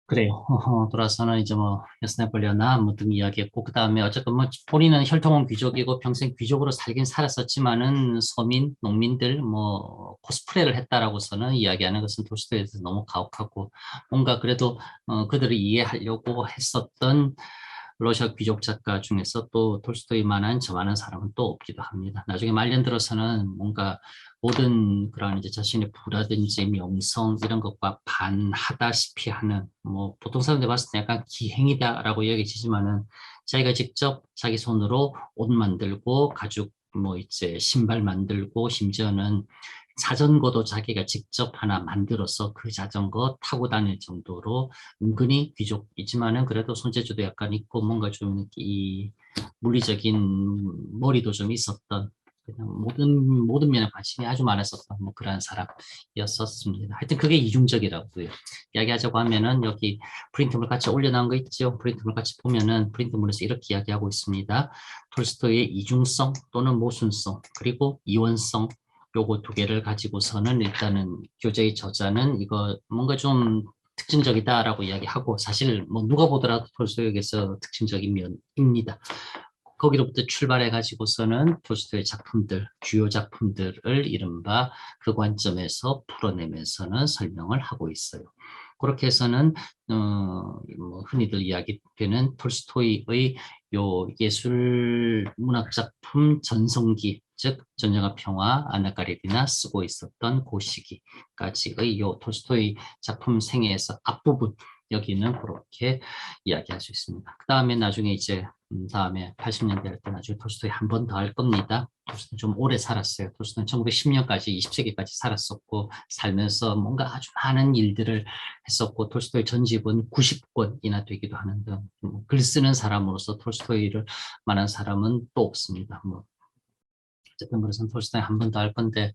그래요. 돌아서는 이제 뭐 여스나폴리아나 뭐 등 이야기했고 그다음에 어쨌든 뭐 본인은 혈통은 귀족이고 평생 귀족으로 살긴 살았었지만은 서민, 농민들 뭐 코스프레를 했다라고서는 이야기하는 것은 돌스토이에서 너무 가혹하고 뭔가 그래도 그들을 이해하려고 했었던 러시아 귀족 작가 중에서 또 톨스토이만한 저만한 사람은 또 없기도 합니다. 나중에 말년 들어서는 뭔가 모든 그런 이제 자신의 부라든지 명성 이런 것과 반하다시피 하는 뭐 보통 사람들 봤을 때 약간 기행이다라고 여겨지지만은 자기가 직접 자기 손으로 옷 만들고 가죽 뭐 이제 신발 만들고 심지어는 자전거도 자기가 직접 하나 만들어서 그 자전거 타고 다닐 정도로 은근히 귀족이지만은 그래도 손재주도 약간 있고 뭔가 좀 이 물리적인 머리도 좀 있었던 그냥 모든 면에 관심이 아주 많았었던 뭐 그런 사람이었었습니다. 하여튼 그게 이중적이라고요. 이야기하자고 하면은 여기 프린트물 같이 올려놓은 거 있죠. 프린트물 같이 보면은 프린트물에서 이렇게 이야기하고 있습니다. 톨스토이의 이중성 또는 모순성 그리고 이원성 요거 두 개를 가지고서는 일단은 교재의 저자는 이거 뭔가 좀 특징적이다라고 이야기하고 사실 뭐 누가 보더라도 톨스토이에게서 특징적인 면입니다. 거기로부터 출발해 가지고서는 톨스토이의 작품들, 주요 작품들을 이른바 그 관점에서 풀어내면서는 설명을 하고 있어요. 그렇게 해서는 뭐 흔히들 이야기되는 톨스토이의 요 예술 문학 작품 전성기, 즉 전쟁과 평화, 아나 까리리나 쓰고 있었던 그 시기까지의 요 톨스토이 작품 생애에서 앞부분 여기는 그렇게 이야기할 수 있습니다. 그 다음에 나중에 이제 다음에 80년대 할 때 나중에 톨스토이 한 번 더 할 겁니다. 톨스토이 좀 오래 살았어요. 톨스토이는 1910년까지 20세기까지 살았었고 살면서 뭔가 아주 많은 일들을 했었고 톨스토이 전집은 90권이나 되기도 하는데 글 쓰는 사람으로서 톨스토이를 만한 사람은 또 없습니다. 뭐 어쨌든 그래서 톨스토이 한 번 더 할 건데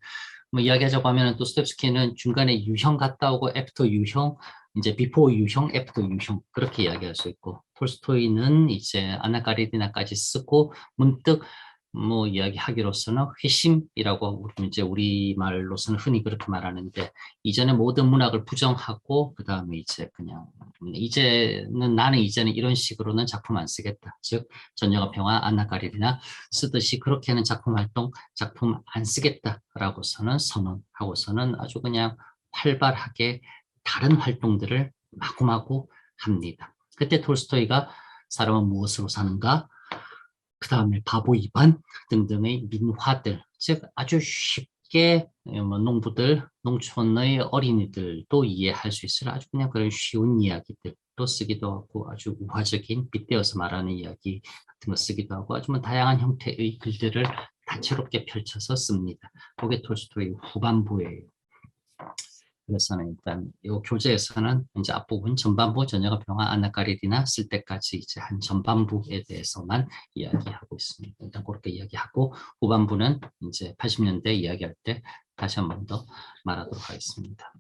뭐 이야기하자고 하면은 또 스텝스키는 중간에 유형 갔다 오고 애프터 유형, 이제 비포 유형, 애프터 유형 그렇게 이야기할 수 있고 톨스토이는 이제 아나 까리리나까지 쓰고 문득 뭐 이야기하기로서는 회심이라고 이제 우리말로서는 흔히 그렇게 말하는데 이전에 모든 문학을 부정하고 그다음에 이제 그냥 나는 이제는 이런 식으로는 작품 안 쓰겠다. 즉 전쟁과 평화, 아나 까리리나 쓰듯이 그렇게 하는 작품 활동 작품 안 쓰겠다라고서는 선언하고서는 아주 그냥 활발하게 다른 활동들을 마구마구 합니다. 그때 톨스토이가 사람은 무엇으로 사는가? 그 다음에 바보 이반 등등의 민화들, 즉 아주 쉽게 뭐 농부들, 농촌의 어린이들도 이해할 수 있을 아주 그냥 그런 쉬운 이야기들도 쓰기도 하고 아주 우화적인 빗대어서 말하는 이야기 같은 거 쓰기도 하고 아주 뭐 다양한 형태의 글들을 다채롭게 펼쳐서 씁니다. 그게 톨스토이 후반부예요. 그래서는 일단 이 교재에서는 이제 앞부분 전반부 전역의 평화 아나 까리리나 쓸 때까지 이제 한 전반부에 대해서만 이야기하고 있습니다. 일단 그렇게 이야기하고 후반부는 이제 80년대 이야기할 때 다시 한 번 더 말하도록 하겠습니다.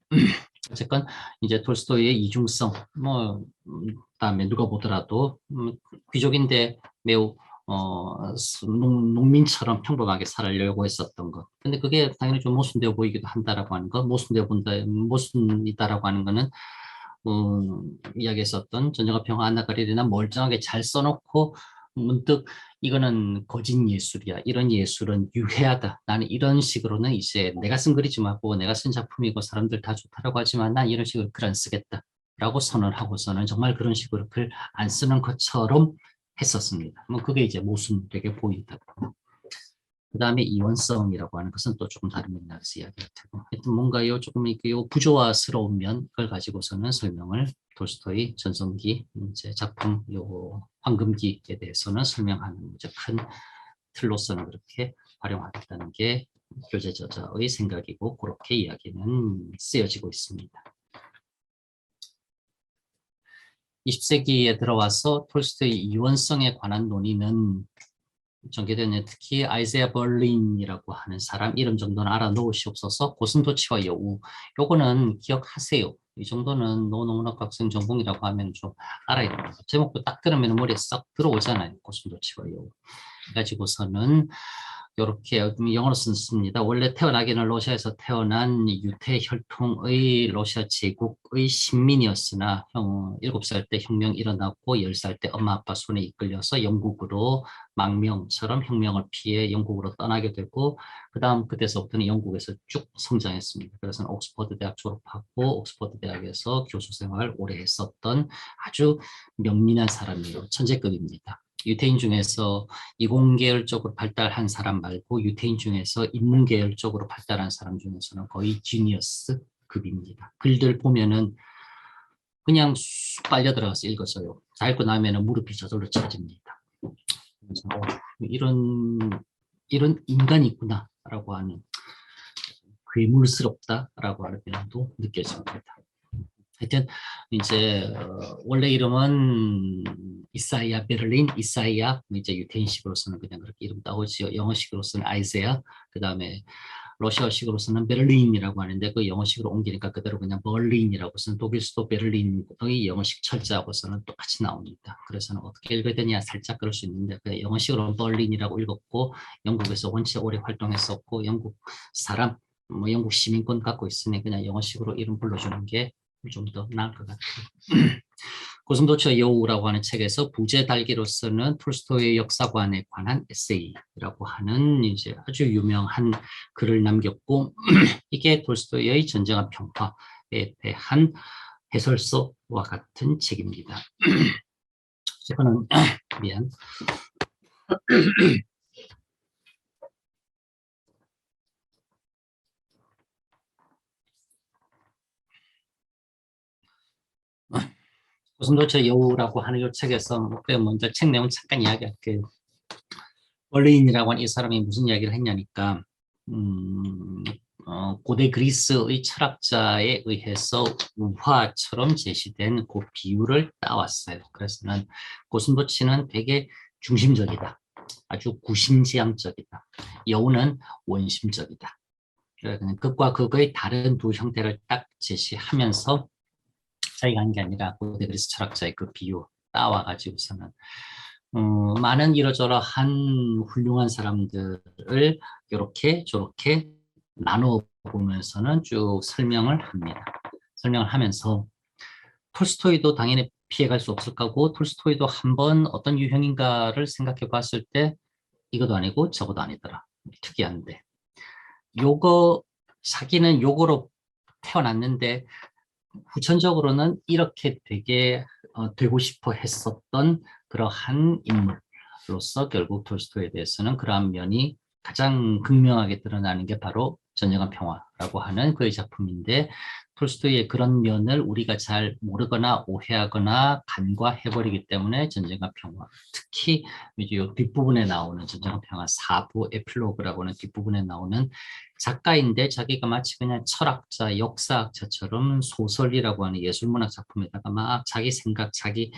어쨌건 이제 톨스토이의 이중성 뭐 그다음에 누가 보더라도 귀족인데 매우 농민처럼 평범하게 살려고 했었던 것. 근데 그게 당연히 좀 모순되어 보이기도 한다라고 하는 것, 모순이다라고 하는 거는, 이야기했었던 전쟁과 평화 안나가리나 멀쩡하게 잘 써놓고 문득 이거는 거짓 예술이야. 이런 예술은 유해하다. 나는 이런 식으로는 이제 내가 쓴 글이지 말고 내가 쓴 작품이고 사람들 다 좋다라고 하지만 난 이런 식으로 글 안 쓰겠다. 라고 선언하고서는 정말 그런 식으로 글 안 쓰는 것처럼 했었습니다. 뭐 그게 이제 모순되게 보인다. 그다음에 이원성이라고 하는 것은 또 조금 다른 맥락에서 이야기할 테고, 하여튼 뭔가요 조금 이요 부조화스러운 면을 가지고서는 설명을 톨스토이 전성기 이제 작품 요 황금기에 대해서는 설명하는 이제 큰 틀로서는 그렇게 활용하겠다는 게 교재 저자의 생각이고 그렇게 이야기는 쓰여지고 있습니다. 20세기에 들어와서 톨스토이 이원성에 관한 논의는 전개되는 특히 아이제아 벌린이라고 하는 사람 이름 정도는 알아놓으시옵소서. 고슴도치와 여우 요거는 기억하세요. 이 정도는 노노문학 학생 전공이라고 하면 좀 알아야 됩니다. 제목도 딱 들으면 머리에 싹 들어오잖아요. 고슴도치와 여우. 가지고서는 이렇게 영어로 썼습니다. 원래 태어나기는 러시아에서 태어난 유태 혈통의 러시아 제국의 신민이었으나 7살 때 혁명 일어났고 10살 때 엄마 아빠 손에 이끌려서 영국으로 망명처럼 혁명을 피해 영국으로 떠나게 되고 그 다음 그때서부터는 영국에서 쭉 성장했습니다. 그래서 옥스퍼드 대학 졸업하고 옥스퍼드 대학에서 교수 생활 오래 했었던 아주 명민한 사람이에요. 천재급입니다. 유태인 중에서 이공계열적으로 발달한 사람 말고 유태인 중에서 인문계열적으로 발달한 사람 중에서는 거의 지니어스 급입니다. 글들 보면은 그냥 쑥 빨려 들어가서 읽었어요. 다 읽고 나면은 무릎이 저절로 쳐집니다. 그래서 이런 인간이 있구나라고 하는 괴물스럽다라고 하는 면도 느껴집니다. 하여튼 이제 원래 이름은 이사야 베를린, 이사야 이제 유태인식으로서는 그냥 그렇게 이름 따오지요. 영어식으로서는 아이세야, 그 다음에 러시아식으로서는 베를린이라고 하는데 그 영어식으로 옮기니까 그대로 그냥 벌린이라고 쓰는 독일 수도 베를린의 영어식 철자하고서는 똑같이 나옵니다. 그래서는 어떻게 읽어야 되냐 살짝 그럴 수 있는데 그 영어식으로는 벌린이라고 읽었고 영국에서 원체 오래 활동했었고 영국 사람, 뭐 영국 시민권 갖고 있으니 그냥 영어식으로 이름 불러주는 게 좀 더 나을 것 같아요. 고슴도치와 여우라고 하는 책에서 부재 달기로서는 톨스토이의 역사관에 관한 에세이라고 하는 이제 아주 유명한 글을 남겼고 이게 톨스토이의 전쟁과 평화에 대한 해설서와 같은 책입니다. 이거는 미안. 고슴도치와 여우라고 하는 이 책에서 먼저 책 내용 잠깐 이야기할게요. 벌레인이라고 하는 이 사람이 무슨 이야기를 했냐니까 고대 그리스의 철학자에 의해서 우화처럼 제시된 그 비유를 따왔어요. 그래서는 고슴도치는 되게 중심적이다. 아주 구심지향적이다. 여우는 원심적이다. 극과 극의 다른 두 형태를 딱 제시하면서 자기가 한 게 아니라 고대 그리스 철학자의 그 비유 따와가지고서는 많은 이러저러한 훌륭한 사람들을 이렇게 저렇게 나눠 보면서는 쭉 설명을 합니다. 설명을 하면서 톨스토이도 당연히 피해갈 수 없을 거고 톨스토이도 한번 어떤 유형인가를 생각해 봤을 때 이것도 아니고 저것도 아니더라. 특이한데 요거 자기는 요거로 태어났는데 후천적으로는 이렇게 되게 되고 싶어 했었던 그러한 인물로서 결국 톨스토이에 대해서는 그러한 면이 가장 극명하게 드러나는 게 바로 전쟁과 평화라고 하는 그의 작품인데 톨스토이의 그런 면을 우리가 잘 모르거나 오해하거나 간과해버리기 때문에 전쟁과 평화 특히 이제 이 뒷부분에 나오는 전쟁과 평화 4부 에필로그라고 하는 뒷부분에 나오는 작가인데 자기가 마치 그냥 철학자, 역사학자처럼 소설이라고 하는 예술문학 작품에다가 막 자기 생각, 자기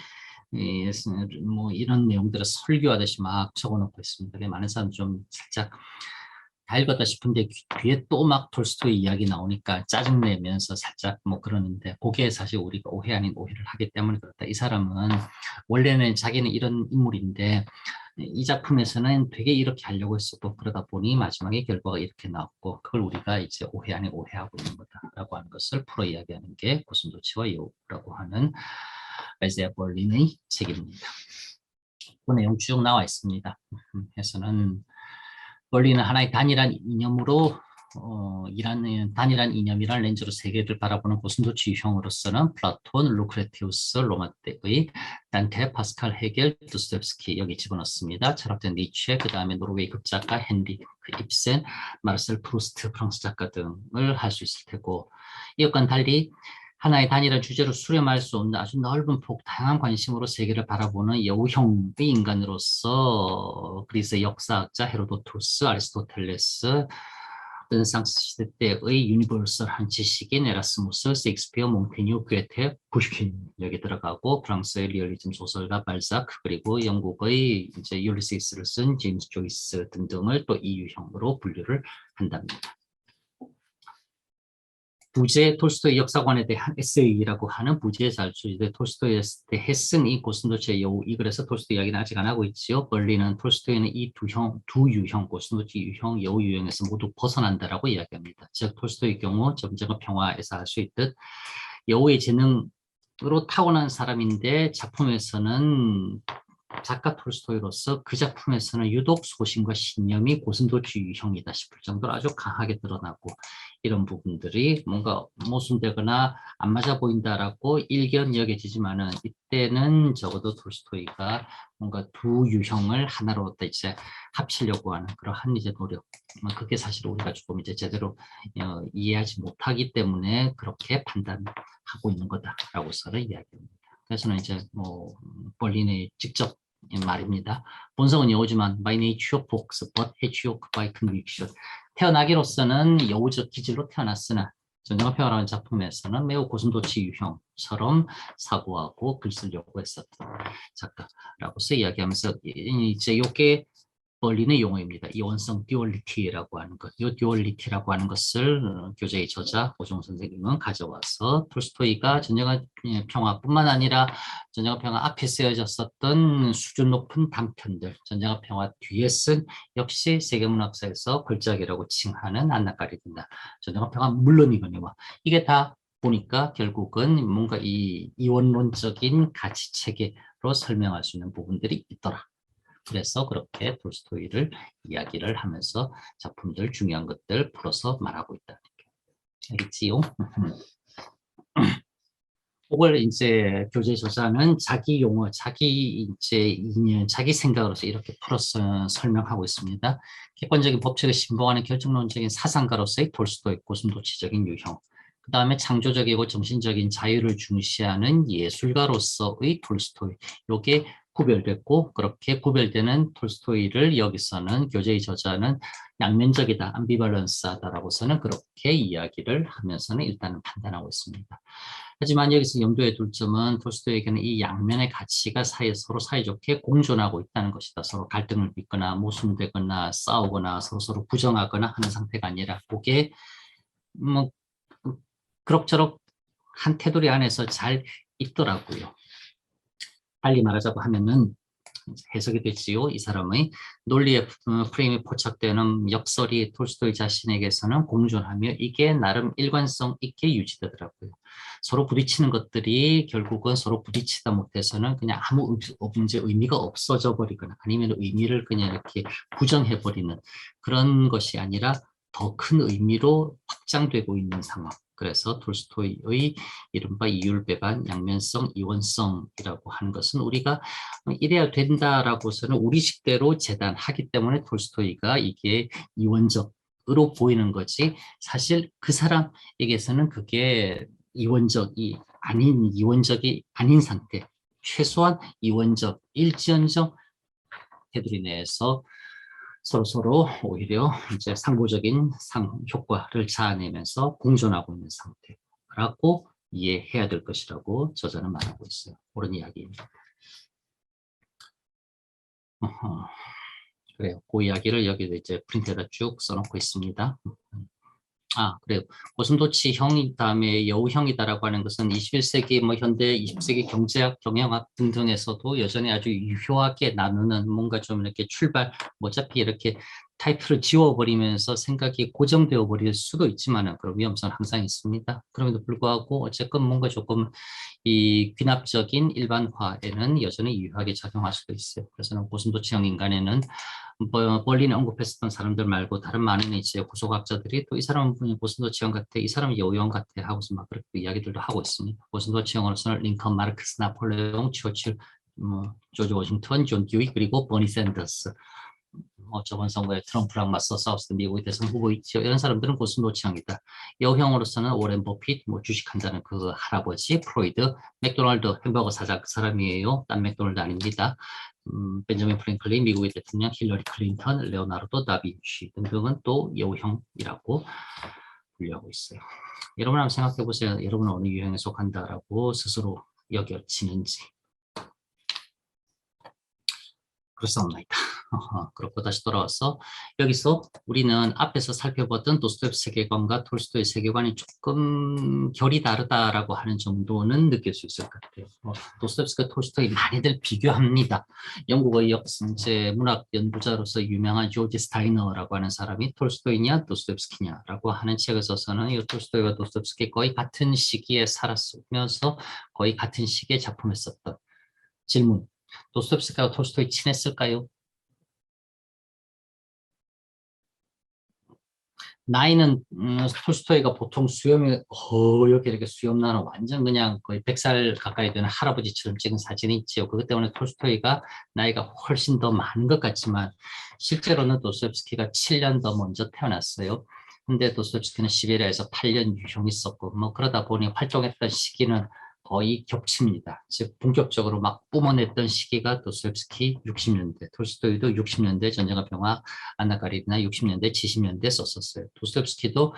뭐 이런 내용들을 설교하듯이 막 적어놓고 있습니다. 많은 사람 좀 살짝 다 읽었다 싶은데 뒤에 또 막 톨스토이 이야기 나오니까 짜증내면서 살짝 뭐 그러는데 그게 사실 우리가 오해 아닌 오해를 하기 때문에 그렇다. 이 사람은 원래는 자기는 이런 인물인데 이 작품에서는 되게 이렇게 하려고 했었고 그러다 보니 마지막에 결과가 이렇게 나왔고 그걸 우리가 이제 오해 아닌 오해하고 있는 거다라고 하는 것을 풀어 이야기하는 게 고슴도치와 여우라고 하는 레제아 벌린의 책입니다. 그 내용 쭉 나와 있습니다. 해서는 벌린은 하나의 단일한 이념으로 단일한 이념이란 렌즈로 세계를 바라보는 고슴도치 유형으로서는 플라톤, 루크레티우스, 로마 때의 단테, 파스칼, 헤겔, 도스토옙스키 여기 집어넣습니다. 철학자 니체, 그 다음에 노르웨이 극작가 헨리크 입센, 마르셀 프루스트, 프랑스 작가 등을 할 수 있을 테고 이것과는 달리 하나의 단일한 주제로 수렴할 수 없는 아주 넓은 폭, 다양한 관심으로 세계를 바라보는 여우형의 인간으로서 그리스의 역사학자 헤로도토스, 아리스토텔레스, 르네상스 시대 때의 유니버설한 지식인 에라스무스, 셰익스피어, 몽테뉴, 괴테, 푸슈킨 여기 들어가고 프랑스의 리얼리즘 소설가 발자크 그리고 영국의 이제 율리시스를 쓴 제임스 조이스 등등을 또 이 유형으로 분류를 한답니다. 부재 톨스토이 역사관에 대한 에세이라고 하는 부재에 잘 주제 톨스토이에 대해 쓴 이 고슴도치의 여우 이 글에서 톨스토이 이야기는 아직 안 하고 있지요. 벌리는 톨스토이는 이 두 유형 고슴도치 유형 여우 유형에서 모두 벗어난다라고 이야기합니다. 즉 톨스토이의 경우 점쟁의 평화에서 알 수 있듯 여우의 재능으로 타고난 사람인데 작품에서는 작가 톨스토이로서 그 작품에서는 유독 소신과 신념이 고슴도치 유형이다 싶을 정도로 아주 강하게 드러나고 이런 부분들이 뭔가 모순되거나 안 맞아 보인다라고 일견 여겨지지만은 이때는 적어도 톨스토이가 뭔가 두 유형을 하나로 이제 합치려고 하는 그러한 이제 노력. 그게 사실 우리가 조금 이제 제대로 이해하지 못하기 때문에 그렇게 판단하고 있는 거다라고서는 이야기합니다. 그래서는 이제 뭐 벌린의 직접 말입니다. 본성은 여우지만 by nature fox, but hedgehog by conviction. 태어나기로서는 여우적 기질로 태어났으나 전쟁과 평화라는 작품에서는 매우 고슴도치 유형처럼 사고하고 글 쓰려고 했었던 작가라고서 이야기하면서 이제 이게 벌린의 용어입니다. 이원성 듀얼리티라고 하는 것. 이 듀얼리티라고 하는 것을 교재의 저자 오종 선생님은 가져와서 톨스토이가 전쟁과 평화뿐만 아니라 전쟁과 평화 앞에 쓰여졌었던 수준 높은 단편들, 전쟁과 평화 뒤에 쓴 역시 세계문학사에서 걸작이라고 칭하는 안나까리 된다. 전쟁과 평화 물론이거니와 이게 다 보니까 결국은 뭔가 이 이원론적인 가치 체계로 설명할 수 있는 부분들이 있더라. 그래서 그렇게 톨스토이를 이야기를 하면서 작품들 중요한 것들 풀어서 말하고 있다. 알겠지요? 그걸 이제 교재 저자는 자기 용어, 자기 이제 인연, 자기 생각으로서 이렇게 풀어서 설명하고 있습니다. 객관적인 법칙을 신봉하는 결정론적인 사상가로서의 톨스토이 고슴도치적인 유형. 그 다음에 창조적이고 정신적인 자유를 중시하는 예술가로서의 톨스토이. 요게 구별됐고 그렇게 구별되는 톨스토이를 여기서는 교재의 저자는 양면적이다, 암비발런스하다라고서는 그렇게 이야기를 하면서는 일단은 판단하고 있습니다. 하지만 여기서 염두에 둘 점은 톨스토이에게는 이 양면의 가치가 서로 사이좋게 공존하고 있다는 것이다. 서로 갈등을 빚거나 모순되거나 싸우거나 서로 부정하거나 하는 상태가 아니라 그게 뭐 그럭저럭 한 테두리 안에서 잘 있더라고요. 빨리 말하자고 하면은 해석이 됐지요. 이 사람의 논리의 프레임이 포착되는 역설이 톨스토이 자신에게서는 공존하며 이게 나름 일관성 있게 유지되더라고요. 서로 부딪히는 것들이 결국은 서로 부딪히다 못해서는 그냥 아무 의미가 없어져 버리거나 아니면 의미를 그냥 이렇게 부정해버리는 그런 것이 아니라 더 큰 의미로 확장되고 있는 상황. 그래서 톨스토이의 이른바 이율배반, 양면성, 이원성이라고 하는 것은 우리가 이래야 된다라고서는 우리식대로 재단하기 때문에 톨스토이가 이게 이원적으로 보이는 거지 사실 그 사람에게서는 그게 이원적이 아닌 상태, 최소한 이원적, 일지언정 테두리 내에서 서로 오히려 이제 상부적인 효과를 자아내면서 공존하고 있는 상태라고 이해해야 될 것이라고 저자는 말하고 있어요. 옳은 이야기입니다. 그래요. 그 이야기를 여기도 이제 프린트에다 쭉 써놓고 있습니다. 그래요. 고슴도치 형이 다음에 여우형이다라고 하는 것은 21세기 뭐 현대 20세기 경제학, 경영학 등등에서도 여전히 아주 유효하게 나누는 뭔가 좀 이렇게 어차피 이렇게 타이틀을 지워버리면서 생각이 고정되어 버릴 수도 있지만은 그런 위험성은 항상 있습니다. 그럼에도 불구하고 어쨌건 뭔가 조금 이 귀납적인 일반화에는 여전히 유효하게 작용할 수도 있어요. 그래서 고슴도치형 인간에는 벌린에 언급했었던 사람들 말고 다른 많은 이제 고소학자들이 또 이 사람은 고슴도치형 같아, 이 사람은 여우형 같아 하고서 막 그렇게 이야기들도 하고 있습니다. 고슴도치형으로서는 링컨, 마르크스, 나폴레옹, 처칠, 조지 워싱턴, 존 듀이 그리고 버니 샌더스. 저번 선거에 트럼프랑 맞서 싸웠을 때 미국의 대선 후보 있죠. 이런 사람들은 고슴도치형이다. 여우형으로서는 오렌 버핏, 주식한다는 그 할아버지, 프로이드, 맥도날드 햄버거 사장 그 사람이에요. 딴 맥도날드 아닙니다. 벤저민 프랭클린, 미국의 대통령, 힐러리 클린턴, 레오나르도 다빈치 등등은 또 여우형이라고 분류하고 있어요. 여러분 한번 생각해 보세요. 여러분은 어느 유형에 속한다라고 스스로 여겨지는지. 그렇습니다. 그렇고 다시 돌아와서 여기서 우리는 앞에서 살펴봤던 도스토옙스 세계관과 톨스토이 세계관이 조금 결이 다르다라고 하는 정도는 느낄 수 있을 것 같아요. 도스토옙스가 톨스토이 많이들 비교합니다. 영국의 이제 문학 연구자로서 유명한 조지 스타이너라고 하는 사람이 톨스토이냐 도스토옙스키냐라고 하는 책을 써서는 이 톨스토이와 도스토옙스키 거의 같은 시기에 살았으면서 거의 같은 시기에 작품을 썼던 질문. 도스토옙스키가 톨스토이 친했을까요? 나이는 톨스토이가 보통 수염이 허옇게 이렇게 수염 나는 완전 그냥 거의 100살 가까이 되는 할아버지처럼 찍은 사진이 있지요. 그것 때문에 톨스토이가 나이가 훨씬 더 많은 것 같지만 실제로는 도스토옙스키가 7년 더 먼저 태어났어요. 근데 도스토옙스키는 시베리아에서 8년 유형했었고 뭐 그러다 보니 활동했던 시기는 거의 겹칩니다. 즉 본격적으로 막 뿜어냈던 시기가 도스토옙스키 60년대, 톨스토이도 60년대 전쟁과 평화, 안나 카리나 60년대, 70년대 썼었어요. 도스토옙스키도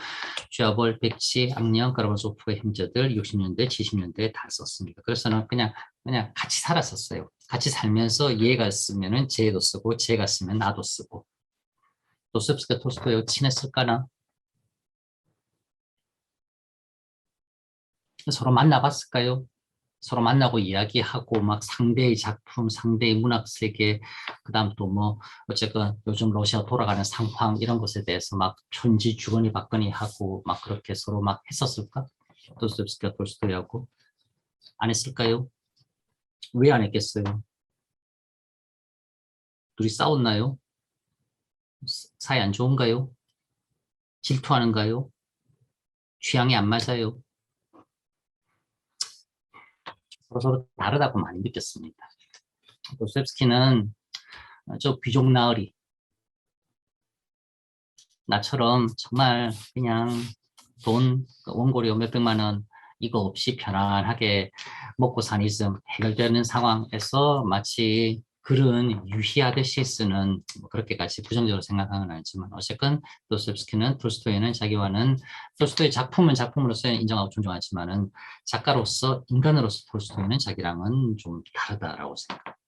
쥐아벌, 백치, 악령, 카라마조프의 형제들 60년대, 70년대에 다 썼습니다. 그래서는 그냥 같이 살았었어요. 같이 살면서 얘가 쓰면은 쟤도 쓰고 쟤가 쓰면 나도 쓰고. 도스토옙스키가 톨스토이하고 친했을까나? 서로 만나봤을까요? 서로 만나고 이야기하고 막 상대의 작품, 상대의 문학 세계, 그다음 또 뭐 어쨌건 요즘 러시아 돌아가는 상황 이런 것에 대해서 막 촌지 주거니 받거니 하고 막 그렇게 서로 막 했었을까? 도스토옙스키가 톨스토이하고 안 했을까요? 왜 안 했겠어요? 둘이 싸웠나요? 사이 안 좋은가요? 질투하는가요? 취향이 안 맞아요? 서로 다르다고 많이 느꼈습니다. 도스토옙스키는 저 귀족 나으리 나처럼 정말 그냥 돈 원고료 몇백만 원 이거 없이 편안하게 먹고 사니즘 해결되는 상황에서 마치 글은 유희하듯이 쓰는 뭐 그렇게까지 부정적으로 생각하는 건 아니지만 어쨌건 도스토옙스키는 톨스토이는 자기와는 톨스토이 작품은 작품으로서 인정하고 존중하지만은 작가로서 인간으로서 톨스토이는 자기랑은 좀 다르다라고 생각합니다.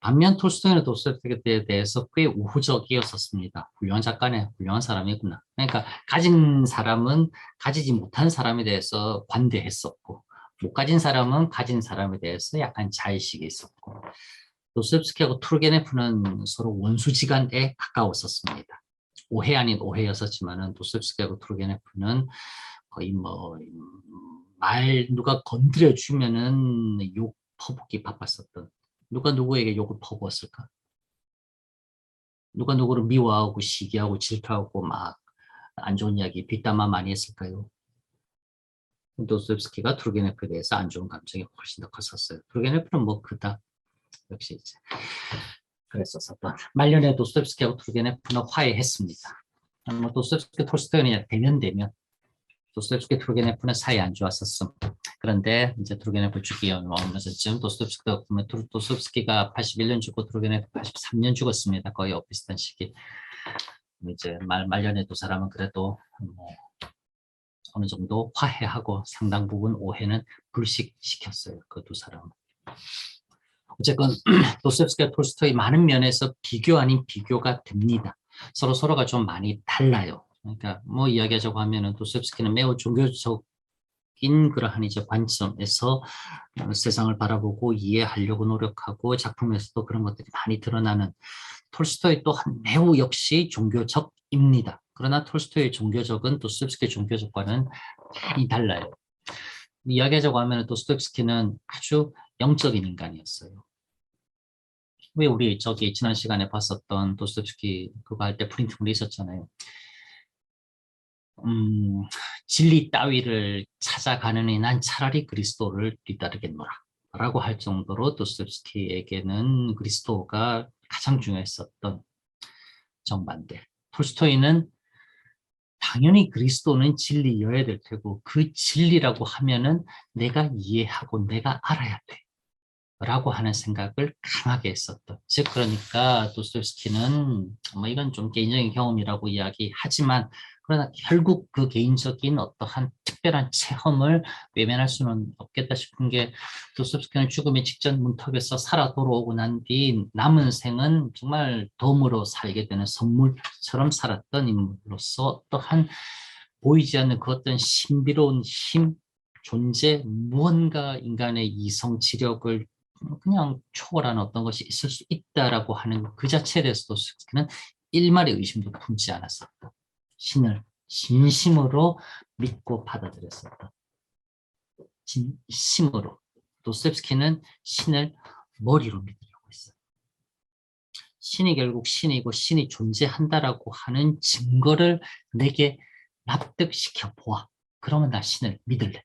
반면 톨스토이는 도스토옙스키에 대해서 꽤 우호적이었었습니다. 훌륭한 작가네, 훌륭한 사람이구나. 그러니까 가진 사람은 가지지 못한 사람에 대해서 관대했었고 못 가진 사람은 가진 사람에 대해서 약간 자의식이 있었고 도스토옙스키하고 투르게네프는 서로 원수지간에 가까웠었습니다. 오해 아닌 오해였었지만은 도스토옙스키하고 투르게네프는 거의 뭐 말 누가 건드려 주면은 욕 퍼붓기 바빴었던 누가 누구에게 욕을 퍼부었을까? 누가 누구를 미워하고 시기하고 질투하고 막 안 좋은 이야기, 뒷담화 많이 했을까요? 도스토옙스키가 투르게네프에 대해서 안 좋은 감정이 훨씬 더 컸었어요. 투르게네프는 뭐 그닥 역시 이제 그랬었었던 말년에 도스토옙스키하고 투르게네프는 화해했습니다. 뭐 도스토옙스키 톨스토이는 대면 도스토옙스키 투르게네프는 사이 안 좋았었음. 그런데 이제 투르게네프 죽기 오면서쯤 도스토옙스키가 보면 도스토옙스키가 81년 죽고 투르게네프 83년 죽었습니다. 거의 비슷한 시기. 이제 말년에 두 사람은 그래도 뭐 어느 정도 화해하고 상당 부분 오해는 불식시켰어요. 그 두 사람은. 어쨌건 도스토옙스키와 톨스토이 많은 면에서 비교 아닌 비교가 됩니다. 서로가 좀 많이 달라요. 그러니까 뭐 이야기하자고 하면은 도스토옙스키는 매우 종교적인 그러한 이제 관점에서 세상을 바라보고 이해하려고 노력하고 작품에서도 그런 것들이 많이 드러나는 톨스토이 또한 매우 역시 종교적입니다. 그러나 톨스토이의 종교적은 도스토옙스키의 종교적과는 많이 달라요. 이야기하자고 하면 도스토옙스키는 아주 영적인 인간이었어요. 왜 우리 저기 지난 시간에 봤었던 도스토옙스키 그거 할 때 프린트물이 있었잖아요. 진리 따위를 찾아가느니 난 차라리 그리스도를 뒤따르겠노라 라고 할 정도로 도스토옙스키에게는 그리스도가 가장 중요했었던 정반대. 톨스토이는 당연히 그리스도는 진리여야 될 테고 그 진리라고 하면은 내가 이해하고 내가 알아야 돼 라고 하는 생각을 강하게 했었던. 즉 그러니까 도스토옙스키는 뭐 이건 좀 개인적인 경험이라고 이야기하지만 그러나 결국 그 개인적인 어떠한 특별한 체험을 외면할 수는 없겠다 싶은 게 도스토옙스키는 죽음의 직전 문턱에서 살아 돌아오고 난 뒤 남은 생은 정말 덤으로 살게 되는 선물처럼 살았던 인물로서 또한 보이지 않는 그 어떤 신비로운 힘, 존재, 무언가 인간의 이성 지력을 그냥 초월한 어떤 것이 있을 수 있다라고 하는 그 자체에 대해서도 도스토옙스키는 일말의 의심도 품지 않았었다. 신을 진심으로 믿고 받아들였었다. 진심으로. 도스토옙스키는 신을 머리로 믿으려고 했어요. 신이 결국 신이고 신이 존재한다라고 하는 증거를 내게 납득시켜 보아. 그러면 나 신을 믿을래.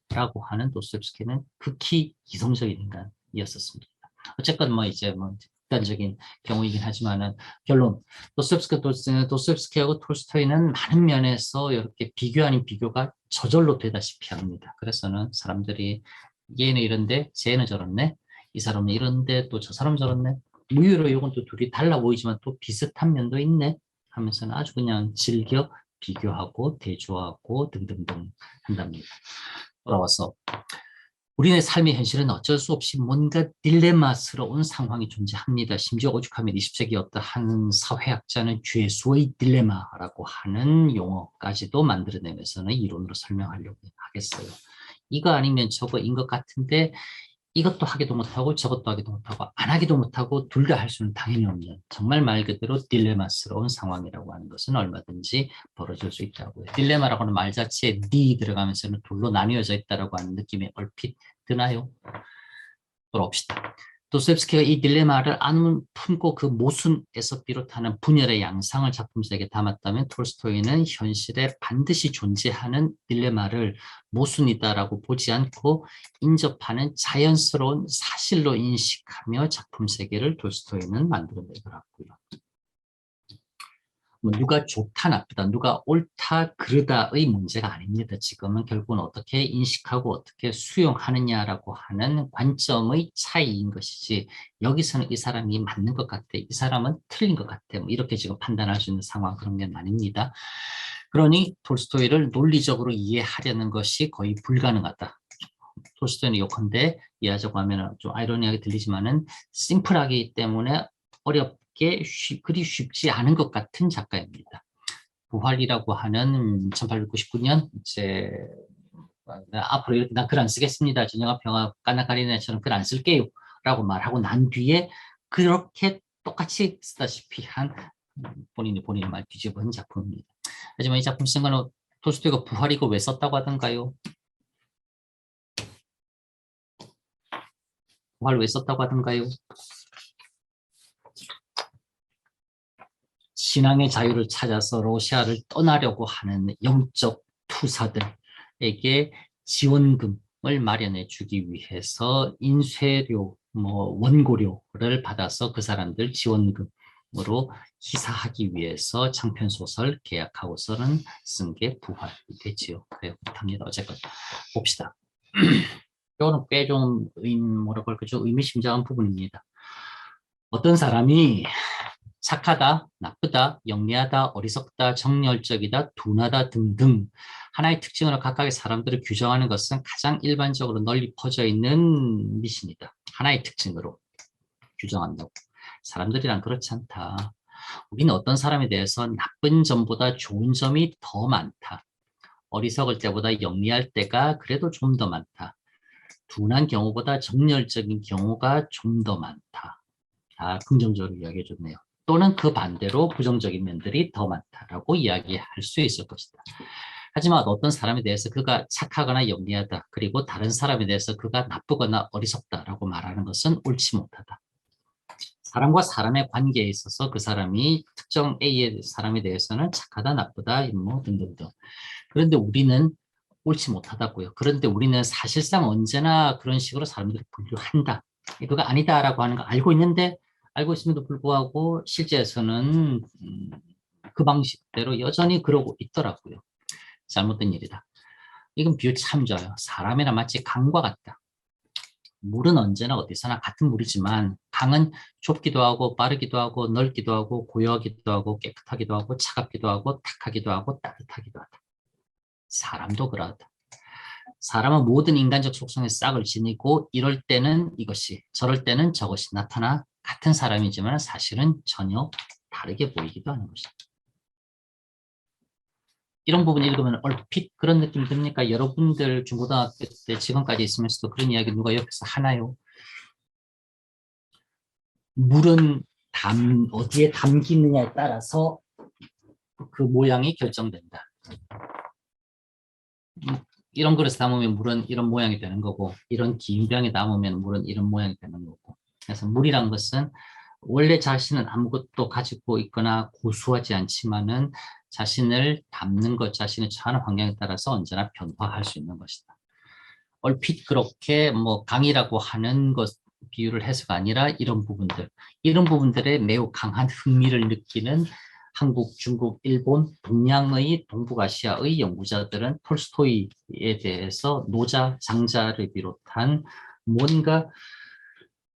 라고 하는 도스토옙스키는 극히 이성적인 인간이었었습니다. 어쨌건 뭐 이제 뭐 극단적인 경우이긴 하지만은 결론 도스토옙스키하고 톨스토이는 많은 면에서 이렇게 비교 아닌 비교가 저절로 되다시피 합니다. 그래서는 사람들이 얘는 이런데 쟤는 저렇네, 이 사람은 이런데 또 저 사람 저렇네, 의외로 이건 또 둘이 달라 보이지만 또 비슷한 면도 있네 하면서는 아주 그냥 즐겨 비교하고 대조하고 등등등 한답니다. 돌아와서 우리의 삶의 현실은 어쩔 수 없이 뭔가 딜레마스러운 상황이 존재합니다. 심지어 오죽하면 20세기 어떠한 사회학자는 죄수의 딜레마라고 하는 용어까지도 만들어내면서는 이론으로 설명하려고 하겠어요. 이거 아니면 저거인 것 같은데 이것도 하기도 못하고 저것도 하기도 못하고 안 하기도 못하고 둘 다 할 수는 당연히 없는 정말 말 그대로 딜레마스러운 상황이라고 하는 것은 얼마든지 벌어질 수 있다고요. 딜레마라고 하는 말 자체에 디 들어가면서는 둘로 나뉘어져 있다고 하는 느낌이 얼핏 드나요? 돌아옵시다. 도스토옙스키가 이 딜레마를 안 품고 그 모순에서 비롯하는 분열의 양상을 작품속에 담았다면 톨스토이는 현실에 반드시 존재하는 딜레마를 모순이다라고 보지 않고 인접하는 자연스러운 사실로 인식하며 작품 세계를 톨스토이는 만들어내더라고요. 뭐 누가 좋다 나쁘다, 누가 옳다 그르다의 문제가 아닙니다. 지금은 결국은 어떻게 인식하고 어떻게 수용하느냐라고 하는 관점의 차이인 것이지 여기서는 이 사람이 맞는 것 같아, 이 사람은 틀린 것 같아, 뭐 이렇게 지금 판단할 수 있는 상황 그런 게 아닙니다. 그러니 톨스토이를 논리적으로 이해하려는 것이 거의 불가능하다. 톨스토이는 요컨대 이해하자고 하면 좀 아이러니하게 들리지만은 심플하기 때문에 그리 쉽지 않은 것 같은 작가입니다. 부활이라고 하는 1899년 이제 앞으로 이렇게 난 글 안 쓰겠습니다. 진영아 평화 까나카리네처럼 글 안 쓸게요. 라고 말하고 난 뒤에 그렇게 똑같이 쓰다시피 한 본인의 말 뒤집은 작품입니다. 하지만 이 작품 쓴 거는 톨스토이가 부활이고 왜 썼다고 하던가요? 부활 왜 썼다고 하던가요? 신앙의 자유를 찾아서 러시아를 떠나려고 하는 영적 투사들에게 지원금을 마련해 주기 위해서 인쇄료, 원고료를 받아서 그 사람들 지원금으로 기사하기 위해서 장편소설 계약하고서는 쓴 게 부활이 되지요. 그래요. 합니다. 어쨌건 봅시다. 이거는 꽤 좀 뭐라고 할까요? 의미심장한 부분입니다. 어떤 사람이 착하다, 나쁘다, 영리하다, 어리석다, 정열적이다, 둔하다 등등 하나의 특징으로 각각의 사람들을 규정하는 것은 가장 일반적으로 널리 퍼져 있는 미신이다. 하나의 특징으로 규정한다고. 사람들이란 그렇지 않다. 우리는 어떤 사람에 대해서 나쁜 점보다 좋은 점이 더 많다. 어리석을 때보다 영리할 때가 그래도 좀 더 많다. 둔한 경우보다 정열적인 경우가 좀 더 많다. 긍정적으로 이야기해 줬네요. 또는 그 반대로 부정적인 면들이 더 많다라고 이야기할 수 있을 것이다. 하지만 어떤 사람에 대해서 그가 착하거나 영리하다, 그리고 다른 사람에 대해서 그가 나쁘거나 어리석다라고 말하는 것은 옳지 못하다. 사람과 사람의 관계에 있어서 그 사람이 특정 A의 사람에 대해서는 착하다, 나쁘다, 등등등. 그런데 우리는 옳지 못하다고요. 그런데 우리는 사실상 언제나 그런 식으로 사람들을 분류한다. 그가 아니다라고 하는 거 알고 있는데 알고 있음에도 불구하고 실제에서는 그 방식대로 여전히 그러고 있더라고요. 잘못된 일이다. 이건 비유 참 좋아요. 사람이나 마치 강과 같다. 물은 언제나 어디서나 같은 물이지만 강은 좁기도 하고 빠르기도 하고 넓기도 하고 고요하기도 하고 깨끗하기도 하고 차갑기도 하고 탁하기도 하고 따뜻하기도 하다. 사람도 그러하다. 사람은 모든 인간적 속성의 싹을 지니고 이럴 때는 이것이 저럴 때는 저것이 나타나 같은 사람이지만 사실은 전혀 다르게 보이기도 하는 것이다. 이런 부분 읽으면 얼핏 그런 느낌 듭니까? 여러분들 중고등학교 때 지금까지 있으면서도 그런 이야기 누가 옆에서 하나요? 물은 어디에 담기느냐에 따라서 그 모양이 결정된다. 이런 그릇에 담으면 물은 이런 모양이 되는 거고 이런 긴 병에 담으면 물은 이런 모양이 되는 거고 그래서 물이란 것은 원래 자신은 아무것도 가지고 있거나 고수하지 않지만은 자신을 담는 것, 자신의 처한 환경에 따라서 언제나 변화할 수 있는 것이다. 얼핏 그렇게 뭐 강이라고 하는 것 비유를 해서가 아니라 이런 부분들에 매우 강한 흥미를 느끼는 한국, 중국, 일본, 동양의, 동북아시아의 연구자들은 톨스토이에 대해서 노자, 장자를 비롯한 뭔가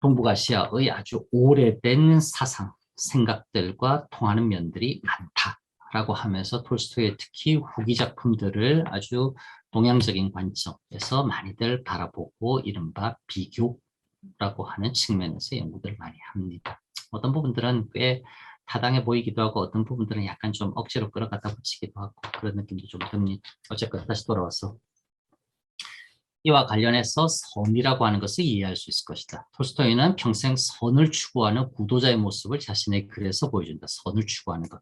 동북아시아의 아주 오래된 사상, 생각들과 통하는 면들이 많다라고 하면서 톨스토이의 특히 후기 작품들을 아주 동양적인 관점에서 많이들 바라보고 이른바 비교라고 하는 측면에서 연구들을 많이 합니다. 어떤 부분들은 꽤 타당해 보이기도 하고 어떤 부분들은 약간 좀 억지로 끌어가다 붙이기도 하고 그런 느낌도 좀 듭니다. 어쨌건 다시 돌아와서 이와 관련해서 선이라고 하는 것을 이해할 수 있을 것이다. 톨스토이는 평생 선을 추구하는 구도자의 모습을 자신의 글에서 보여준다. 선을 추구하는 것.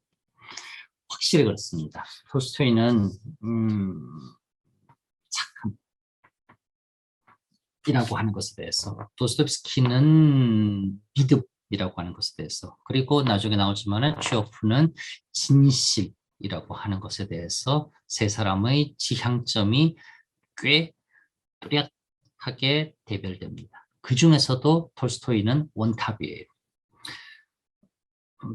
확실히 그렇습니다. 톨스토이는 착함이라고 하는 것에 대해서 도스토옙스키는 믿음이라고 하는 것에 대해서 그리고 나중에 나오지만은 취오프는 진실이라고 하는 것에 대해서 세 사람의 지향점이 꽤 뚜렷하게 대별됩니다. 그 중에서도 톨스토이는 원탑이에요.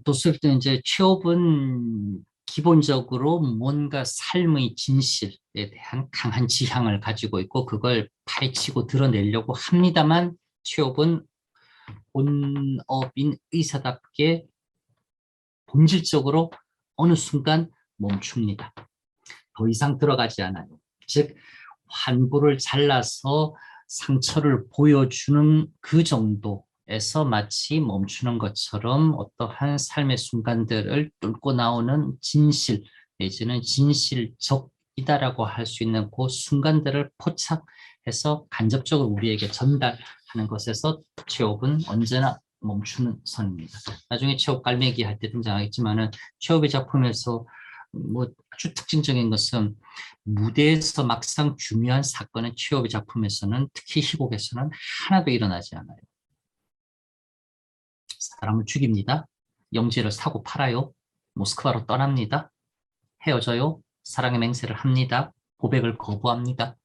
도스토옙스키는 이제 취업은 기본적으로 뭔가 삶의 진실에 대한 강한 지향을 가지고 있고 그걸 파헤치고 드러내려고 합니다만 취업은 본업인 의사답게 본질적으로 어느 순간 멈춥니다. 더 이상 들어가지 않아요. 즉 환부를 잘라서 상처를 보여주는 그 정도에서 마치 멈추는 것처럼 어떠한 삶의 순간들을 뚫고 나오는 진실 내지는 진실적이다라고 할 수 있는 그 순간들을 포착해서 간접적으로 우리에게 전달하는 것에서 취업은 언제나 멈추는 선입니다. 나중에 취업 갈매기 할 때 등장하겠지만은 취업의 작품에서 뭐 아주 특징적인 것은 무대에서 막상 중요한 사건은 취업의 작품에서는 특히 희곡에서는 하나도 일어나지 않아요. 사람을 죽입니다. 영지를 사고 팔아요. 모스크바로 떠납니다. 헤어져요. 사랑의 맹세를 합니다. 고백을 거부합니다.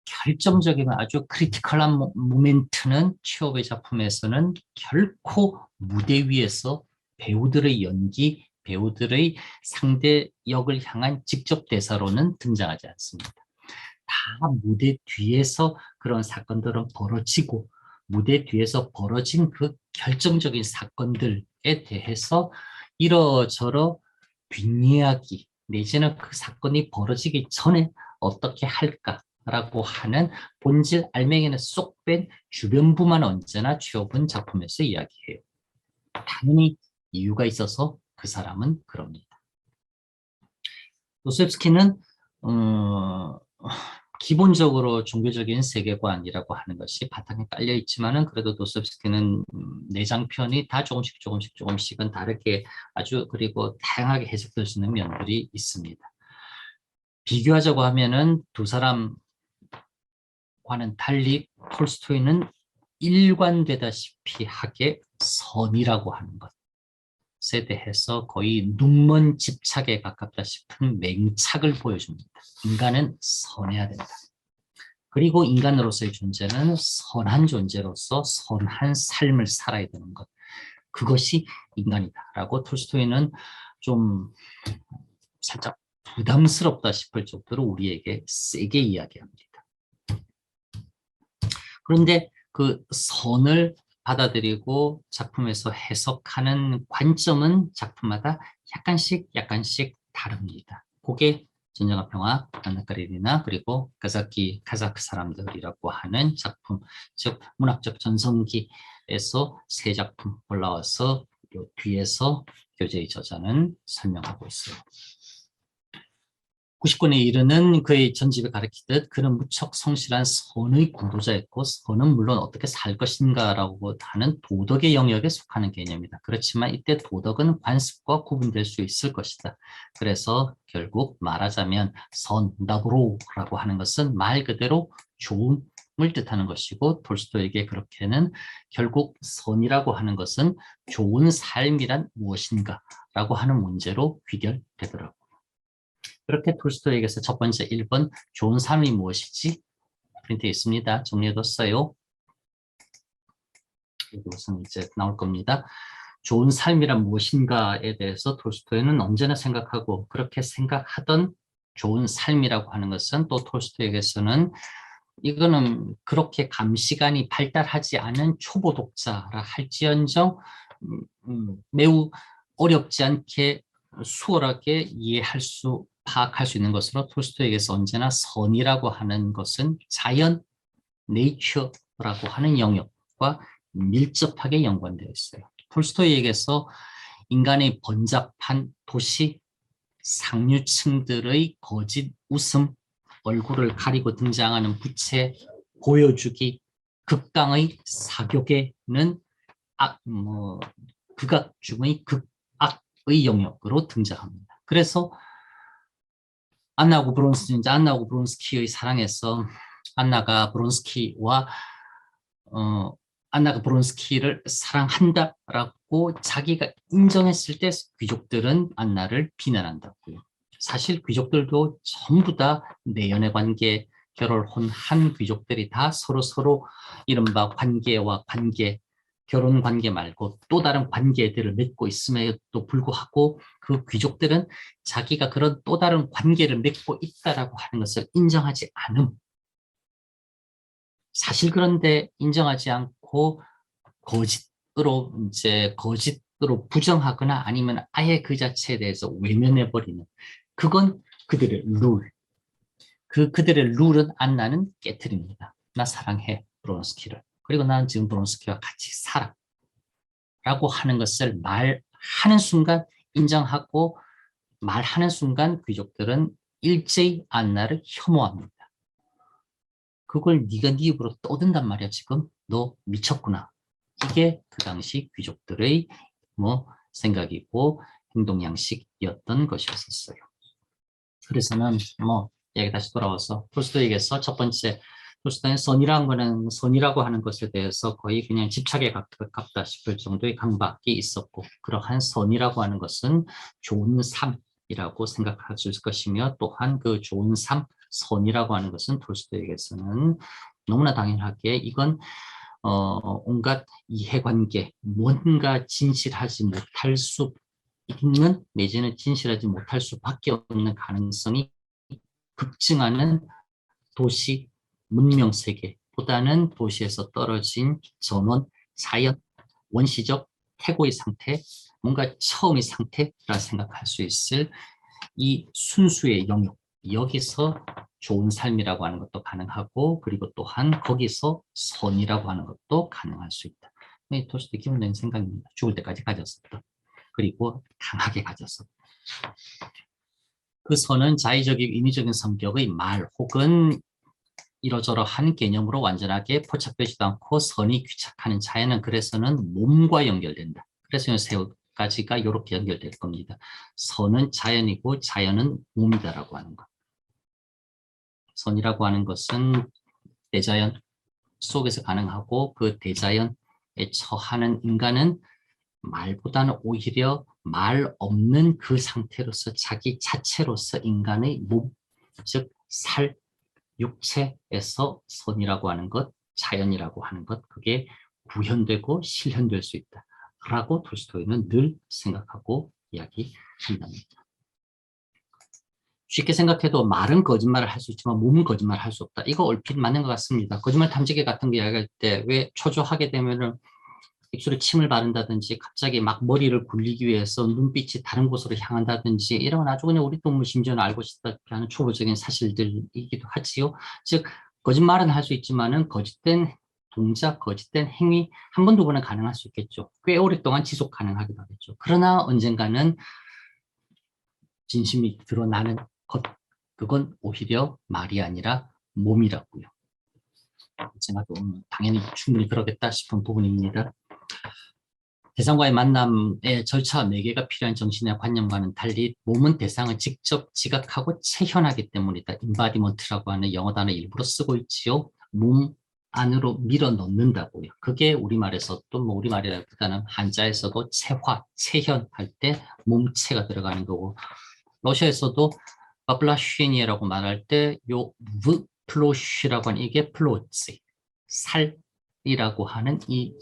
결정적이고 아주 크리티컬한 모멘트는 취업의 작품에서는 결코 무대 위에서 배우들의 연기, 배우들의 상대 역을 향한 직접 대사로는 등장하지 않습니다. 다 무대 뒤에서 그런 사건들은 벌어지고 무대 뒤에서 벌어진 그 결정적인 사건들에 대해서 이러저러 뒷이야기 내지는 그 사건이 벌어지기 전에 어떻게 할까라고 하는 본질 알맹이는 쏙 뺀 주변부만 언제나 취업은 작품에서 이야기해요. 당연히 이유가 있어서 그 사람은 그럽니다. 도스토옙스키는 기본적으로 종교적인 세계관이라고 하는 것이 바탕에 깔려 있지만은 그래도 도스토옙스키는 내장편이 다 조금씩은 다르게 아주 그리고 다양하게 해석될 수 있는 면들이 있습니다. 비교하자고 하면은 두 사람과는 달리 톨스토이는 일관되다시피 하게 선이라고 하는 것에 대해서 거의 눈먼 집착에 가깝다 싶은 맹착을 보여줍니다. 인간은 선해야 된다. 그리고 인간으로서의 존재는 선한 존재로서 선한 삶을 살아야 되는 것. 그것이 인간이다라고 톨스토이는 좀 살짝 부담스럽다 싶을 정도로 우리에게 세게 이야기합니다. 그런데 그 선을 받아들이고 작품에서 해석하는 관점은 작품마다 약간씩 다릅니다. 그게 진정한 평화, 안나카레리나 그리고 카자크 사람들이라고 하는 작품, 즉 문학적 전성기에서 세 작품 올라와서 요 뒤에서 교재의 저자는 설명하고 있어요. 90권에 이르는 그의 전집에 가리키듯 그는 무척 성실한 선의 공도자였고 선은 물론 어떻게 살 것인가라고 하는 도덕의 영역에 속하는 개념이다. 그렇지만 이때 도덕은 관습과 구분될 수 있을 것이다. 그래서 결국 말하자면 선, 나브로라고 하는 것은 말 그대로 좋음을 뜻하는 것이고 톨스토이에게 그렇게는 결국 선이라고 하는 것은 좋은 삶이란 무엇인가 라고 하는 문제로 귀결되더라고요. 그렇게 톨스토이에게서 첫 번째 1번 좋은 삶이 무엇이지? 프린트에 있습니다. 정리해뒀어요. 이것은 이제 나올 겁니다. 좋은 삶이란 무엇인가에 대해서 톨스토이는 언제나 생각하고 그렇게 생각하던 좋은 삶이라고 하는 것은 또 톨스토이에게서는 이거는 그렇게 감시관이 발달하지 않은 초보 독자라 할지언정 매우 어렵지 않게 수월하게 이해할 수 파악할 수 있는 것으로 톨스토이에게서 언제나 선이라고 하는 것은 자연, 네이처라고 하는 영역과 밀접하게 연관되어 있어요. 톨스토이에게서 인간의 번잡한 도시, 상류층들의 거짓 웃음, 얼굴을 가리고 등장하는 부채, 보여주기, 극강의 사교계는 극악 중의 극악의 영역으로 등장합니다. 그래서 안나하고 브론스키의 사랑에서 안나가 브론스키를 사랑한다라고 자기가 인정했을 때 귀족들은 안나를 비난한다고요. 사실 귀족들도 전부 다 내연의 관계, 결혼한 귀족들이 다 서로 이른바 관계와 관계, 결혼 관계 말고 또 다른 관계들을 맺고 있음에도 불구하고 그 귀족들은 자기가 그런 또 다른 관계를 맺고 있다라고 하는 것을 인정하지 않음. 사실 그런데 인정하지 않고 거짓으로 부정하거나 아니면 아예 그 자체에 대해서 외면해버리는 그건 그들의 룰. 그들의 룰은 안나는 깨트립니다. 나 사랑해 브론스키를. 그리고 나는 지금 브론스키와 같이 살아. 라고 하는 것을 말하는 순간 인정하고 말하는 순간 귀족들은 일제히 안나를 혐오합니다. 그걸 네가 네 입으로 떠든단 말이야 지금. 너 미쳤구나. 이게 그 당시 귀족들의 생각이고 행동 양식이었던 것이었어요. 그래서는 얘기 다시 돌아와서 톨스토이에게서 첫 번째 톨스토이는 선이라고 하는 것에 대해서 거의 그냥 집착에 가깝다 싶을 정도의 강박이 있었고 그러한 선이라고 하는 것은 좋은 삶이라고 생각할 수 있을 것이며 또한 그 좋은 삶, 선이라고 하는 것은 톨스토이에게서는 너무나 당연하게 이건 온갖 이해관계, 뭔가 진실하지 못할 수 있는 내지는 진실하지 못할 수밖에 없는 가능성이 급증하는 도시 문명 세계보다는 도시에서 떨어진 전원, 자연, 원시적 태고의 상태, 뭔가 처음의 상태라 생각할 수 있을 이 순수의 영역, 여기서 좋은 삶이라고 하는 것도 가능하고 그리고 또한 거기서 선이라고 하는 것도 가능할 수 있다. 톨스토이 기본적인 생각입니다. 죽을 때까지 가졌었다. 그리고 강하게 가졌었다. 그 선은 자의적인 인위적인 성격의 말 혹은 이러저러한 개념으로 완전하게 포착되지도 않고 선이 귀착하는 자연은 그래서는 몸과 연결된다. 그래서 세 가지가 이렇게 연결될 겁니다. 선은 자연이고 자연은 몸이다라고 하는 것. 선이라고 하는 것은 대자연 속에서 가능하고 그 대자연에 처하는 인간은 말보다는 오히려 말 없는 그 상태로서 자기 자체로서 인간의 몸, 즉 살, 육체에서 선이라고 하는 것, 자연이라고 하는 것, 그게 구현되고 실현될 수 있다. 라고 톨스토이는 늘 생각하고 이야기한답니다. 쉽게 생각해도 말은 거짓말을 할 수 있지만 몸은 거짓말을 할 수 없다. 이거 얼핏 맞는 것 같습니다. 거짓말 탐지기 같은 거 이야기할 때 왜 초조하게 되면은 입술에 침을 바른다든지 갑자기 막 머리를 굴리기 위해서 눈빛이 다른 곳으로 향한다든지 이런 건 아주 그냥 우리 동물 심지어는 알고 싶다고 하는 초보적인 사실들이기도 하지요. 즉 거짓말은 할 수 있지만은 거짓된 동작, 거짓된 행위 한 번, 두 번은 가능할 수 있겠죠. 꽤 오랫동안 지속 가능하기도 하겠죠. 그러나 언젠가는 진심이 드러나는 것, 그건 오히려 말이 아니라 몸이라고요. 제가 당연히 충분히 그러겠다 싶은 부분입니다. 대상과의 만남의 절차와 매개가 필요한 정신의 관념과는 달리 몸은 대상을 직접 지각하고 체현하기 때문이다. 인바디먼트라고 하는 영어 단어 일부러 쓰고 있지요. 몸 안으로 밀어 넣는다고요. 그게 우리말에서 또 뭐 우리말이라기보다는 한자에서도 체화, 체현할 때 몸체가 들어가는 거고 러시아에서도 바블라슈니에라고 말할 때요 플로시라고 하는 이게 플로츠 살이라고 하는 이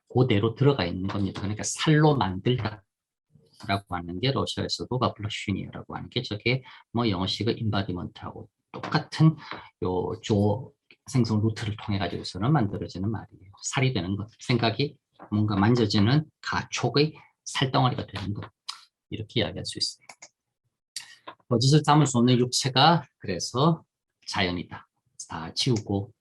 그대로 들어가 있는 겁니다. 그러니까 살로 만들다 라고 하는 게 러시아에서도 바블라슈니에라고 하는 게 저게 뭐 영어식의 인바디먼트하고 똑같은 조 생성 루트를 통해 가지고서는 만들어지는 말이에요. 살이 되는 것, 생각이 뭔가 만져지는 가촉의 살덩어리가 되는 것, 이렇게 이야기할 수 있습니다. 거짓을 담을 수 없는 육체가 그래서 자연이다. 다 지우고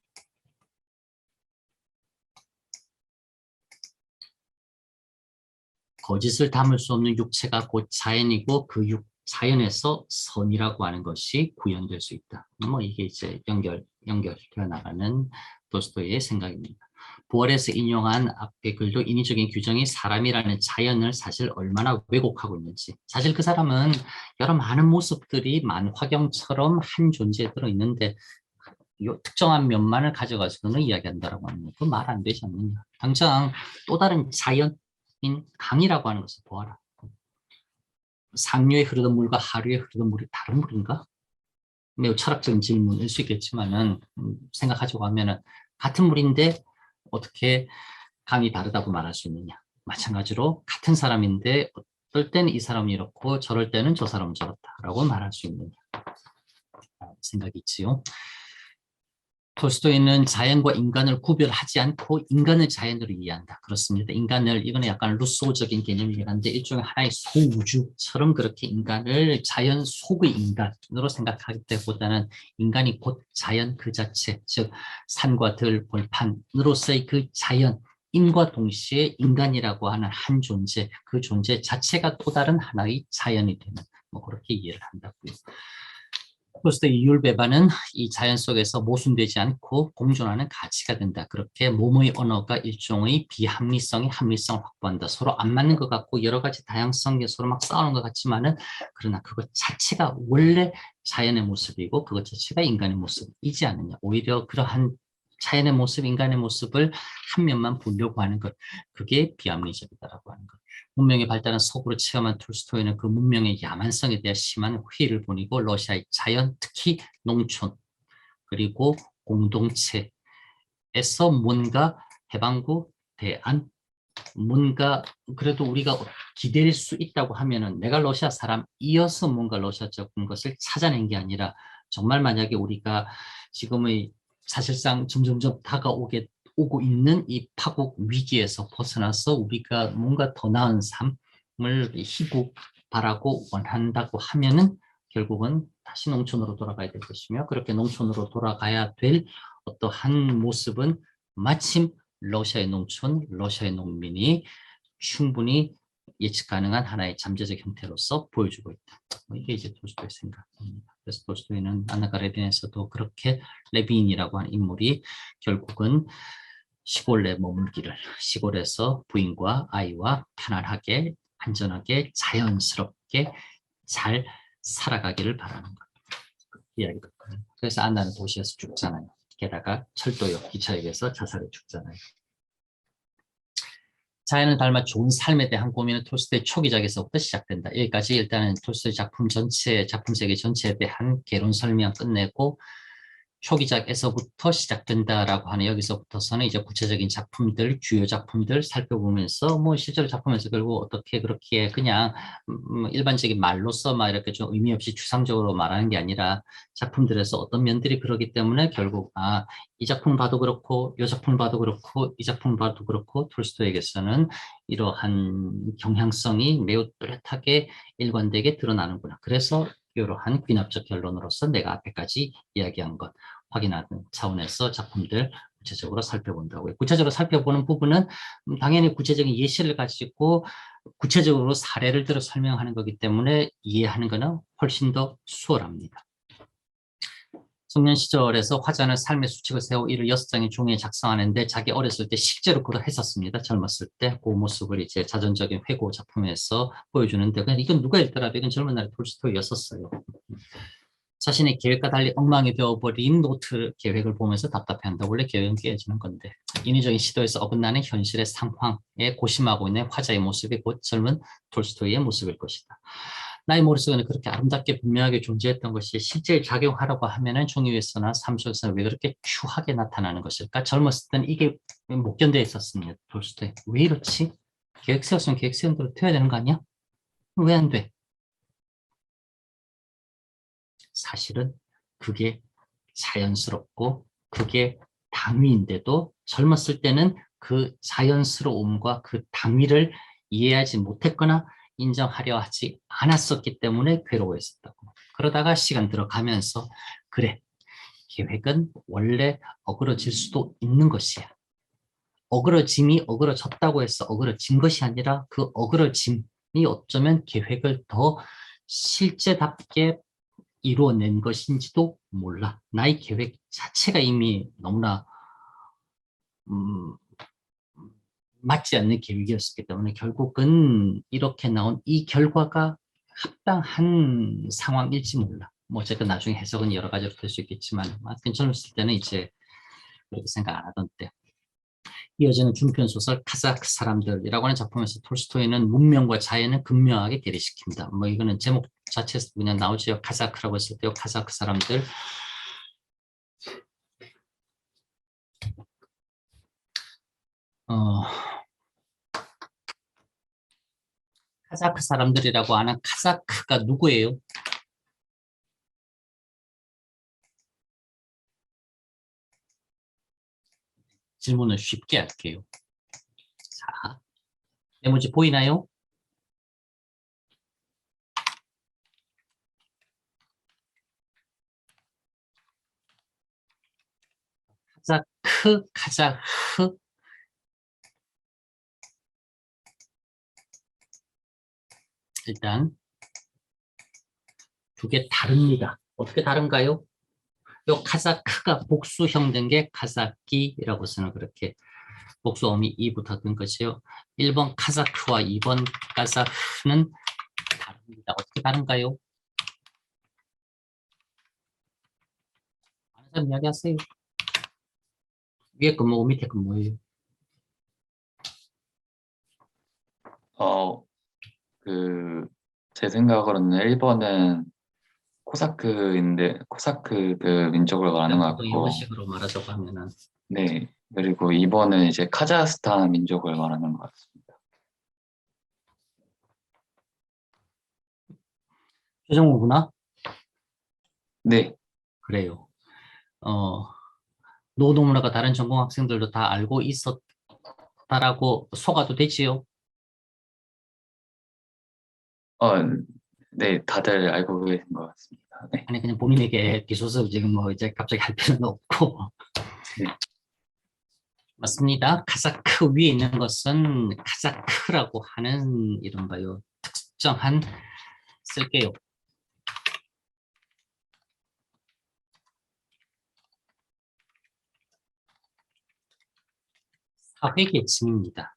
거짓을 담을 수 없는 육체가 곧 자연이고 그 자연에서 선이라고 하는 것이 구현될 수 있다. 뭐 이게 이제 연결되어 나가는 돌스토이의 생각입니다. 부활에서 인용한 앞의 글도 인위적인 규정이 사람이라는 자연을 사실 얼마나 왜곡하고 있는지. 사실 그 사람은 여러 많은 모습들이 만화경처럼 한 존재에 들어있는데 특정한 면만을 가져가서는 이야기한다라고 하는 거 말 안 되지 않느냐. 당장 또 다른 자연인 강이라고 하는 것을 보아라. 상류에 흐르던 물과 하류에 흐르던 물이 다른 물인가? 매우 철학적인 질문일 수 있겠지만은 생각하자고 하면은 같은 물인데 어떻게 강이 다르다고 말할 수 있느냐. 마찬가지로 같은 사람인데 어떨 때는 이 사람이 이렇고 저럴 때는 저 사람은 저렇다라고 말할 수 있느냐 생각이 있지요. 톨스토이는 자연과 인간을 구별하지 않고 인간을 자연으로 이해한다. 그렇습니다. 인간을 이거는 약간 루소적인 개념이긴 한데 일종의 하나의 소우주처럼 그렇게 인간을 자연 속의 인간으로 생각하기 때보다는 인간이 곧 자연 그 자체, 즉 산과 들, 벌판으로서의 그 자연 인과 동시에 인간이라고 하는 한 존재, 그 존재 자체가 또 다른 하나의 자연이 되는 뭐 그렇게 이해를 한다고요. 톨스토이 이율배반은 이 자연 속에서 모순되지 않고 공존하는 가치가 된다. 그렇게 몸의 언어가 일종의 비합리성이 합리성을 확보한다. 서로 안 맞는 것 같고 여러 가지 다양성이 서로 막 싸우는 것 같지만은 그러나 그것 자체가 원래 자연의 모습이고 그것 자체가 인간의 모습이지 않느냐. 오히려 그러한 자연의 모습, 인간의 모습을 한 면만 보려고 하는 것. 그게 비합리적이다라고 하는 것. 문명의 발달은 속으로 체험한 톨스토이는 그 문명의 야만성에 대한 심한 회의를 보이고 러시아의 자연, 특히 농촌, 그리고 공동체에서 뭔가 해방구, 대안, 뭔가 그래도 우리가 기댈 수 있다고 하면은 내가 러시아 사람이어서 뭔가 러시아적인 것을 찾아낸 게 아니라 정말 만약에 우리가 지금의 사실상 점점점 오고 있는 이 파국 위기에서 벗어나서 우리가 뭔가 더 나은 삶을 희구 바라고 원한다고 하면은 결국은 다시 농촌으로 돌아가야 될 것이며 그렇게 농촌으로 돌아가야 될 어떠한 모습은 마침 러시아의 농촌, 러시아의 농민이 충분히 예측 가능한 하나의 잠재적 형태로서 보여주고 있다. 이게 이제 톨스토이의 생각입니다. 그래서 톨스토이는 안나 카레닌에서도 그렇게 레빈이라고 하는 인물이 결국은 시골에 머물기를, 시골에서 부인과 아이와 편안하게, 안전하게, 자연스럽게 잘 살아가기를 바라는 것. 이야기도. 그래서 안나는 도시에서 죽잖아요. 게다가 철도역, 기차역에서 자살해 죽잖아요. 자연을 닮아 좋은 삶에 대한 고민은 톨스토이 초기작에서부터 시작된다. 여기까지 일단은 톨스토이 작품 전체, 작품 세계 전체에 대한 개론 설명 끝내고 초기작에서부터 시작된다라고 하는 여기서부터서는 이제 구체적인 작품들, 주요 작품들 살펴보면서 뭐 실제로 작품에서 결국 어떻게 그렇게 그냥 일반적인 말로써 막 이렇게 좀 의미 없이 추상적으로 말하는 게 아니라 작품들에서 어떤 면들이 그러기 때문에 결국 이 작품 봐도 그렇고 이 작품 봐도 그렇고 이 작품 봐도 그렇고 톨스토이에게서는 이러한 경향성이 매우 뚜렷하게 일관되게 드러나는구나. 그래서 이러한 귀납적 결론으로서 내가 앞에까지 이야기한 것 확인하는 차원에서 작품들 구체적으로 살펴본다고요. 구체적으로 살펴보는 부분은 당연히 구체적인 예시를 가지고 구체적으로 사례를 들어 설명하는 거기 때문에 이해하는 것은 훨씬 더 수월합니다. 청년 시절에서 화자는 삶의 수칙을 세워 이를 6장의 종이에 작성하는데 자기 어렸을 때 실제로 그걸 했었습니다. 젊었을 때 그 모습을 이제 자전적인 회고 작품에서 보여주는데 그냥 이건 누가 읽더라도 이건 젊은 날의 톨스토이였었어요. 자신의 계획과 달리 엉망이 되어버린 노트 계획을 보면서 답답해한다. 원래 계획은 깨어지는 건데 인위적인 시도에서 어긋나는 현실의 상황에 고심하고 있는 화자의 모습이 곧 젊은 톨스토이의 모습일 것이다. 나의 머릿속에는 그렇게 아름답게 분명하게 존재했던 것이 실제 작용하라고 하면은 종이 위에서나 삶 속에서 왜 그렇게 추하게 나타나는 것일까? 젊었을 때는 이게 못 견뎌 있었습니다. 톨스토이. 왜 이렇지? 계획 세웠으면 계획 세운 대로 돼야 되는 거 아니야? 왜 안 돼? 사실은 그게 자연스럽고 그게 당위인데도 젊었을 때는 그 자연스러움과 그 당위를 이해하지 못했거나 인정하려 하지 않았었기 때문에 괴로워했었다고. 그러다가 시간 들어가면서 그래, 계획은 원래 어그러질 수도 있는 것이야. 어그러짐이 어그러졌다고 해서 어그러진 것이 아니라 그 어그러짐이 어쩌면 계획을 더 실제답게 이루어낸 것인지도 몰라. 나의 계획 자체가 이미 너무나 음, 맞지 않는 계획이었기 때문에 결국은 이렇게 나온 이 결과가 합당한 상황일지 몰라. 뭐 어쨌든 나중에 해석은 여러 가지로 될 수 있겠지만 괜찮았을 때는 이제 그렇게 생각 안 하던 때. 이어지는 중편 소설 카자크 사람들이라고 하는 작품에서 톨스토이는 문명과 자연을 극명하게 대리시킵니다. 뭐 이거는 제목 자체에서 그냥 나오죠. 카자크라고 했을 때요. 카자크 사람들. 어, 카자크 사람들이라고 하는 카자크가 누구예요? 질문을 쉽게 할게요. 자, 메모지 보이나요? 카자크. 일단 두 개 다릅니다. 어떻게 다른가요? 요 카자크가 복수형 된 게 카자키라고 쓰는 그렇게 복수어미 이 붙었던 것이요. 1번 카자크와 2번 카자흐는 다릅니다. 어떻게 다른가요? 아는 사람 이야기하세요. 위에 거 뭐고 밑에 거 뭐예요? 제 생각으로는 1번은 코사크인데, 코사크 그 민족을 말하는 것 보통 같고, 영어식으로 말하자고 하면은 네. 그리고 2번은 이제 카자흐스탄 민족을 말하는 것 같습니다. 최종호구나? 네. 그래요. 노노문화가 다른 전공 학생들도 다 알고 있었다라고 속아도 되지요? 어, 네. 다들 알고 계신 것 같습니다. 네. 아니 그냥 본인에게 비소스 지금 뭐 이제 갑자기 할 필요는 없고 네. 맞습니다. 카자크 위에 있는 것은 카자크라고 하는 이른바요 특정한 쓸게요. 사회계층입니다.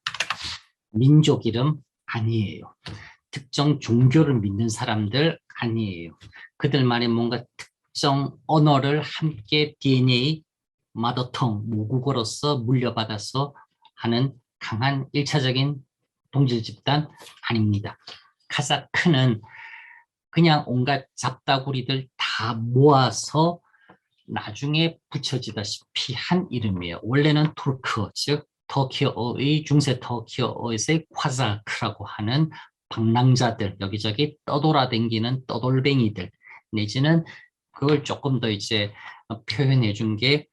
민족 이름 아니에요. 특정 종교를 믿는 사람들 아니에요. 그들만의 뭔가 특정 언어를 함께 DNA, 마더텅, 모국어로서 물려받아서 하는 강한 1차적인 동질 집단 아닙니다. 카자크는 그냥 온갖 잡다구리들 다 모아서 나중에 붙여지다시피 한 이름이에요. 원래는 투르크, 즉 터키어의 중세 터키어에서의 콰자크라고 하는 방랑자들, 여기저기 떠돌아다니는 떠돌뱅이들, 내지는 그걸 조금 더 이제 표현해 준 게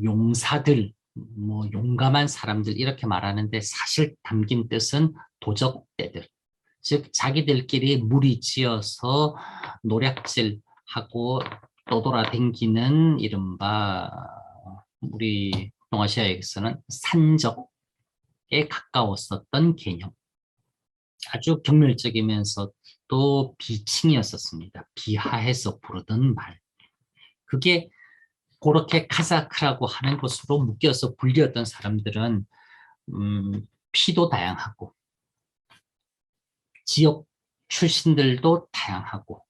용사들, 뭐 용감한 사람들 이렇게 말하는데 사실 담긴 뜻은 도적대들, 즉 자기들끼리 무리지어서 노략질하고 떠돌아다니는 이른바 우리 동아시아에서는 산적에 가까웠었던 개념. 아주 경멸적이면서도 비칭이었었습니다. 비하해서 부르던 말. 그게 그렇게 카자크라고 하는 것으로 묶여서 불렸던 사람들은 피도 다양하고 지역 출신들도 다양하고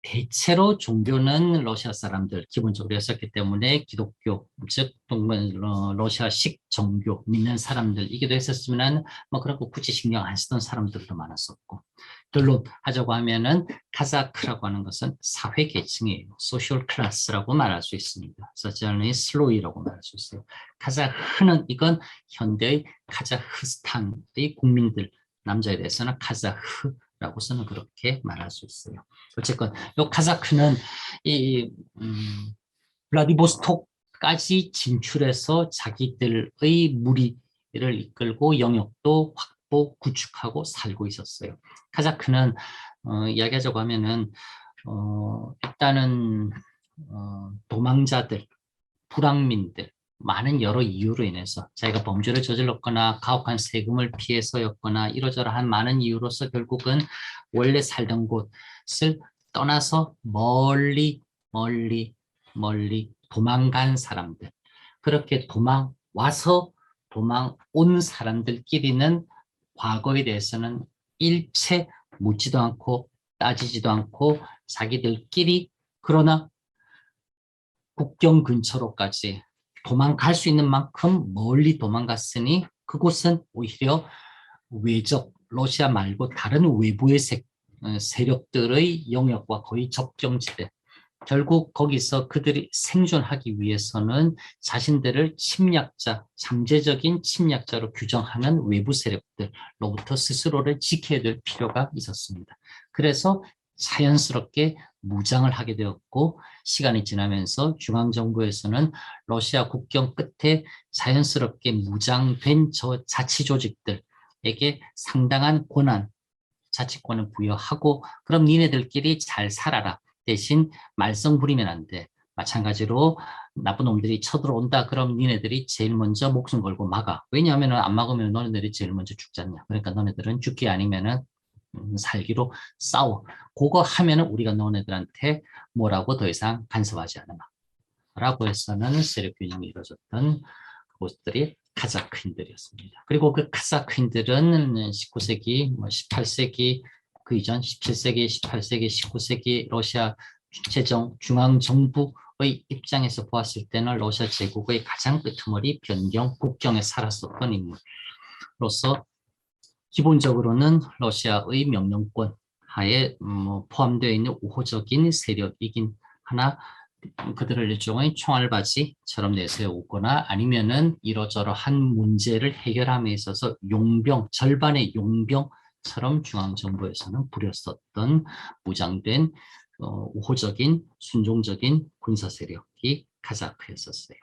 대체로 종교는 러시아 사람들 기본적으로 였었기 때문에 기독교, 즉 러시아식 정교 믿는 사람들이기도 했었지만 뭐 그런 거 굳이 신경 안 쓰던 사람들도 많았었고, 결론 하자고 하면은 카자크라고 하는 것은 사회 계층이에요. 소셜 클래스라고 말할 수 있습니다. 소셜리 슬로이라고 말할 수 있어요. 카자흐는 이건 현대의 카자흐스탄의 국민들, 남자에 대해서는 카자흐라고서는 그렇게 말할 수 있어요. 어쨌건 요 카자크는 이 블라디보스톡까지 진출해서 자기들의 무리를 이끌고 영역도 확보, 구축하고 살고 있었어요. 카자크는 이야기하자고 하면은 일단은 도망자들, 불황민들, 많은 여러 이유로 인해서 자기가 범죄를 저질렀거나 가혹한 세금을 피해서였거나 이러저러한 많은 이유로서 결국은 원래 살던 곳을 떠나서 멀리 도망간 사람들, 그렇게 도망와서 도망온 사람들끼리는 과거에 대해서는 일체 묻지도 않고 따지지도 않고 자기들끼리, 그러나 국경 근처로까지 도망갈 수 있는 만큼 멀리 도망갔으니 그곳은 오히려 외적, 러시아 말고 다른 외부의 세력들의 영역과 거의 접경지대, 결국 거기서 그들이 생존하기 위해서는 자신들을 침략자, 잠재적인 침략자로 규정하는 외부 세력들로부터 스스로를 지켜야 될 필요가 있었습니다. 그래서 자연스럽게 무장을 하게 되었고, 시간이 지나면서 중앙정부에서는 러시아 국경 끝에 자연스럽게 무장된 저 자치조직들에게 상당한 권한, 자치권을 부여하고, 그럼 니네들끼리 잘 살아라. 대신 말썽 부리면 안 돼. 마찬가지로 나쁜 놈들이 쳐들어온다. 그럼 니네들이 제일 먼저 목숨 걸고 막아. 왜냐하면 안 막으면 너네들이 제일 먼저 죽잖냐. 그러니까 너네들은 죽기 아니면은 살기로 싸워. 그거 하면은 우리가 너네들한테 뭐라고 더 이상 간섭하지 않아. 라고 해서는 세력 균형이 이루어졌던 그곳들이 카자크인들이었습니다. 그리고 그 카자크인들은 19세기, 18세기, 그 이전 17세기, 18세기, 19세기 러시아 중앙정부의 입장에서 보았을 때는 러시아 제국의 가장 끄트머리 변경 국경에 살았었던 인물로서 기본적으로는 러시아의 명령권 하에 포함되어 있는 우호적인 세력이긴 하나, 그들을 일종의 총알바지처럼 내세우거나 아니면은 이러저러한 문제를 해결함에 있어서 용병, 절반의 용병처럼 중앙정부에서는 부렸었던 무장된 우호적인 순종적인 군사 세력이 카자크였었어요.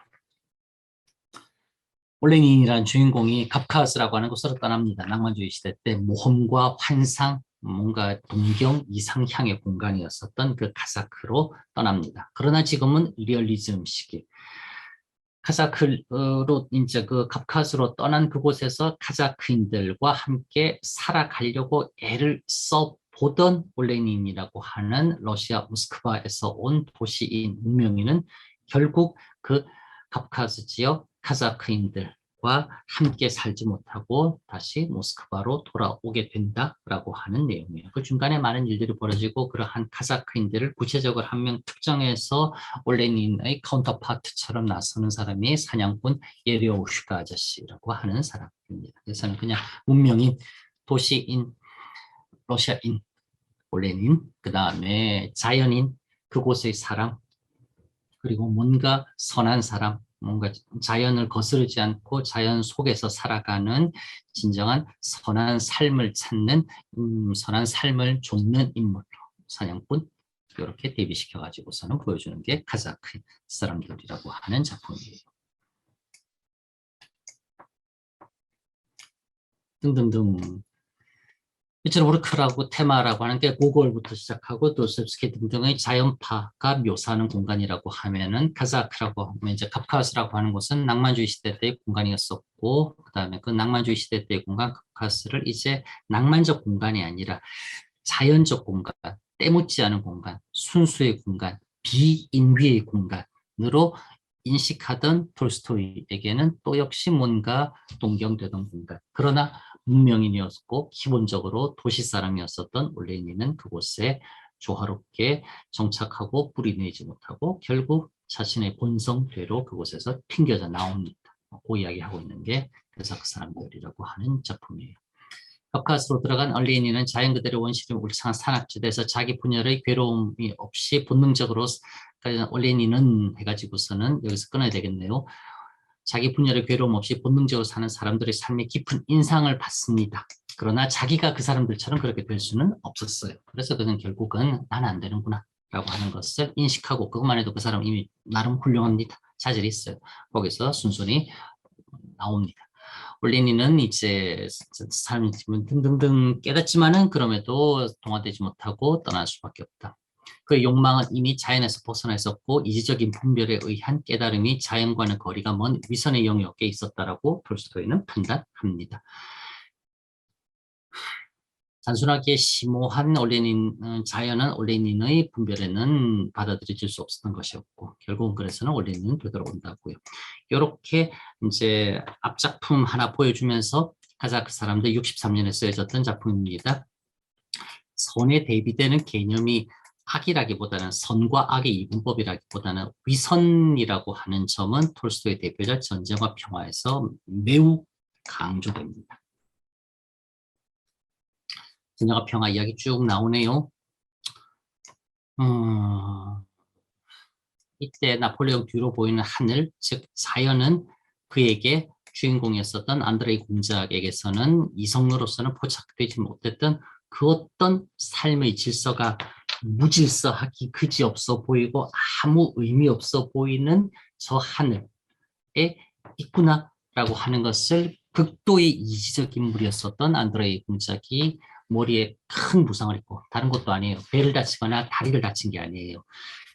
올레닌이라는 주인공이 카프카스라고 하는 곳으로 떠납니다. 낭만주의 시대 때 모험과 환상, 뭔가 동경 이상향의 공간이었었던 그 카자크로 떠납니다. 그러나 지금은 리얼리즘 시기. 카자크로 이제 그 카프카스로 떠난 그곳에서 카자크인들과 함께 살아가려고 애를 써보던 올레닌이라고 하는 러시아 모스크바에서 온 도시인 문명인은 결국 그 카프카스 지역 카자크인들과 함께 살지 못하고 다시 모스크바로 돌아오게 된다라고 하는 내용이에요. 그 중간에 많은 일들이 벌어지고 그러한 카자크인들을 구체적으로 한 명 특정해서 올레닌의 카운터파트처럼 나서는 사람이 사냥꾼 예리오슈카 아저씨라고 하는 사람입니다. 그래서는 그냥 문명인, 도시인, 러시아인, 올레닌, 그 다음에 자연인, 그곳의 사랑, 그리고 뭔가 선한 사람, 뭔가 자연을 거스르지 않고 자연 속에서 살아가는 진정한 선한 삶을 찾는 선한 삶을 좇는 인물, 사냥꾼 이렇게 대비시켜 가지고서는 보여주는 게 카자크 사람들이라고 하는 작품이에요. 등등등. 피츠버그라고 테마라고 하는 게 고골부터 시작하고 도스토옙스키 등등의 자연파가 묘사하는 공간이라고 하면은 카자크라고 하면 이제 카프카스라고 하는 곳은 낭만주의 시대 때의 공간이었었고 그다음에 그 낭만주의 시대 때의 공간 카프카스를 이제 낭만적 공간이 아니라 자연적 공간, 때묻지 않은 공간, 순수의 공간, 비인위의 공간으로 인식하던 톨스토이에게는 또 역시 뭔가 동경되던 공간. 그러나 문명인이었고 기본적으로 도시 사람이었었던 올레니는 그곳에 조화롭게 정착하고 뿌리내지 못하고 결국 자신의 본성대로 그곳에서 튕겨져 나옵니다. 그 이야기하고 있는 게 그래서 그 사람들이라고 하는 작품이에요. 카프카스로 들어간 얼레니는 자연 그대로 원시를 울창한 산악지대에서 자기 분열의 괴로움이 없이 본능적으로 얼레니는 해가지고서는 여기서 끊어야 되겠네요. 자기 분열의 괴로움 없이 본능적으로 사는 사람들의 삶에 깊은 인상을 받습니다. 그러나 자기가 그 사람들처럼 그렇게 될 수는 없었어요. 그래서 그는 결국은 나는 안 되는구나 라고 하는 것을 인식하고 그것만 해도 그 사람 이미 나름 훌륭합니다. 자질이 있어요. 거기서 순순히 나옵니다. 올레니는 이제 삶이 등등등 깨닫지만은 그럼에도 동화되지 못하고 떠날 수밖에 없다. 그의 욕망은 이미 자연에서 벗어나 있었고 이지적인 분별에 의한 깨달음이 자연과는 거리가 먼 위선의 영역에 있었다라고 톨스토이는 판단합니다. 단순하게 심오한 자연은 올레닌의 분별에는 받아들여질 수 없었던 것이었고 결국은 그래서는 올레닌은 되돌아온다고요. 이렇게 이제 앞작품 하나 보여주면서 카자크 사람들 63년에 쓰여졌던 작품입니다. 선에 대비되는 개념이 악이라기보다는 선과 악의 이분법이라기보다는 위선이라고 하는 점은 톨스토이의 대표작 전쟁과 평화에서 매우 강조됩니다. 전쟁과 평화 이야기 쭉 나오네요. 이때 나폴레옹 뒤로 보이는 하늘, 즉 자연은 그에게 주인공이었었던 안드레이 공작에게서는 이성으로서는 포착되지 못했던 그 어떤 삶의 질서가 무질서하기 그지없어 보이고 아무 의미 없어 보이는 저 하늘에 있구나라고 하는 것을 극도의 이지적 인물이었었던 안드레이 공작이 머리에 큰 부상을 입고 다른 것도 아니에요. 배를 다치거나 다리를 다친 게 아니에요.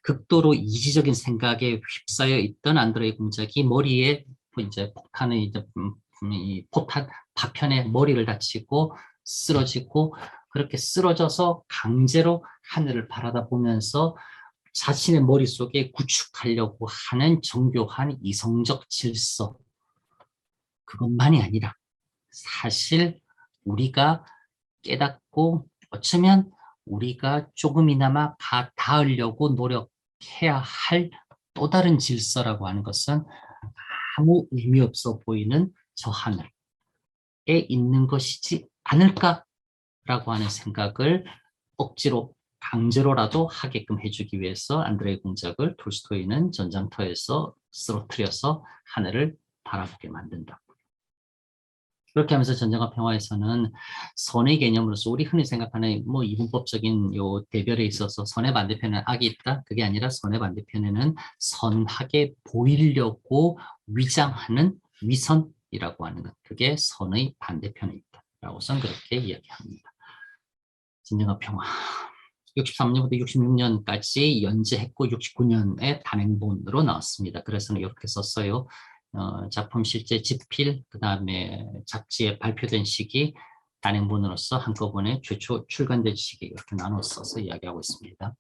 극도로 이지적인 생각에 휩싸여 있던 안드레이 공작이 머리에 이제 폭탄의 이제 이 포탄 파편에 머리를 다치고 쓰러지고 그렇게 쓰러져서 강제로 하늘을 바라다 보면서 자신의 머릿속에 구축하려고 하는 정교한 이성적 질서 그것만이 아니라 사실 우리가 깨닫고 어쩌면 우리가 조금이나마 닿으려고 노력해야 할 또 다른 질서라고 하는 것은 아무 의미 없어 보이는 저 하늘에 있는 것이지 않을까라고 하는 생각을 억지로 강제로라도 하게끔 해주기 위해서 안드레이 공작을 톨스토이는 전장터에서 쓰러뜨려서 하늘을 바라보게 만든다. 그렇게 하면서 전쟁과 평화에서는 선의 개념으로서 우리 흔히 생각하는 뭐 이분법적인 요 대별에 있어서 선의 반대편에는 악이 있다. 그게 아니라 선의 반대편에는 선하게 보이려고 위장하는 위선이라고 하는 것. 그게 선의 반대편에 있다라고선 그렇게 이야기합니다. 전쟁과 평화. 63년부터 66년까지 연재했고 69년에 단행본으로 나왔습니다. 그래서 이렇게 썼어요. 작품 실제 집필, 그 다음에 잡지에 발표된 시기, 단행본으로서 한꺼번에 최초 출간된 시기 이렇게 나눠 써서 이야기하고 있습니다.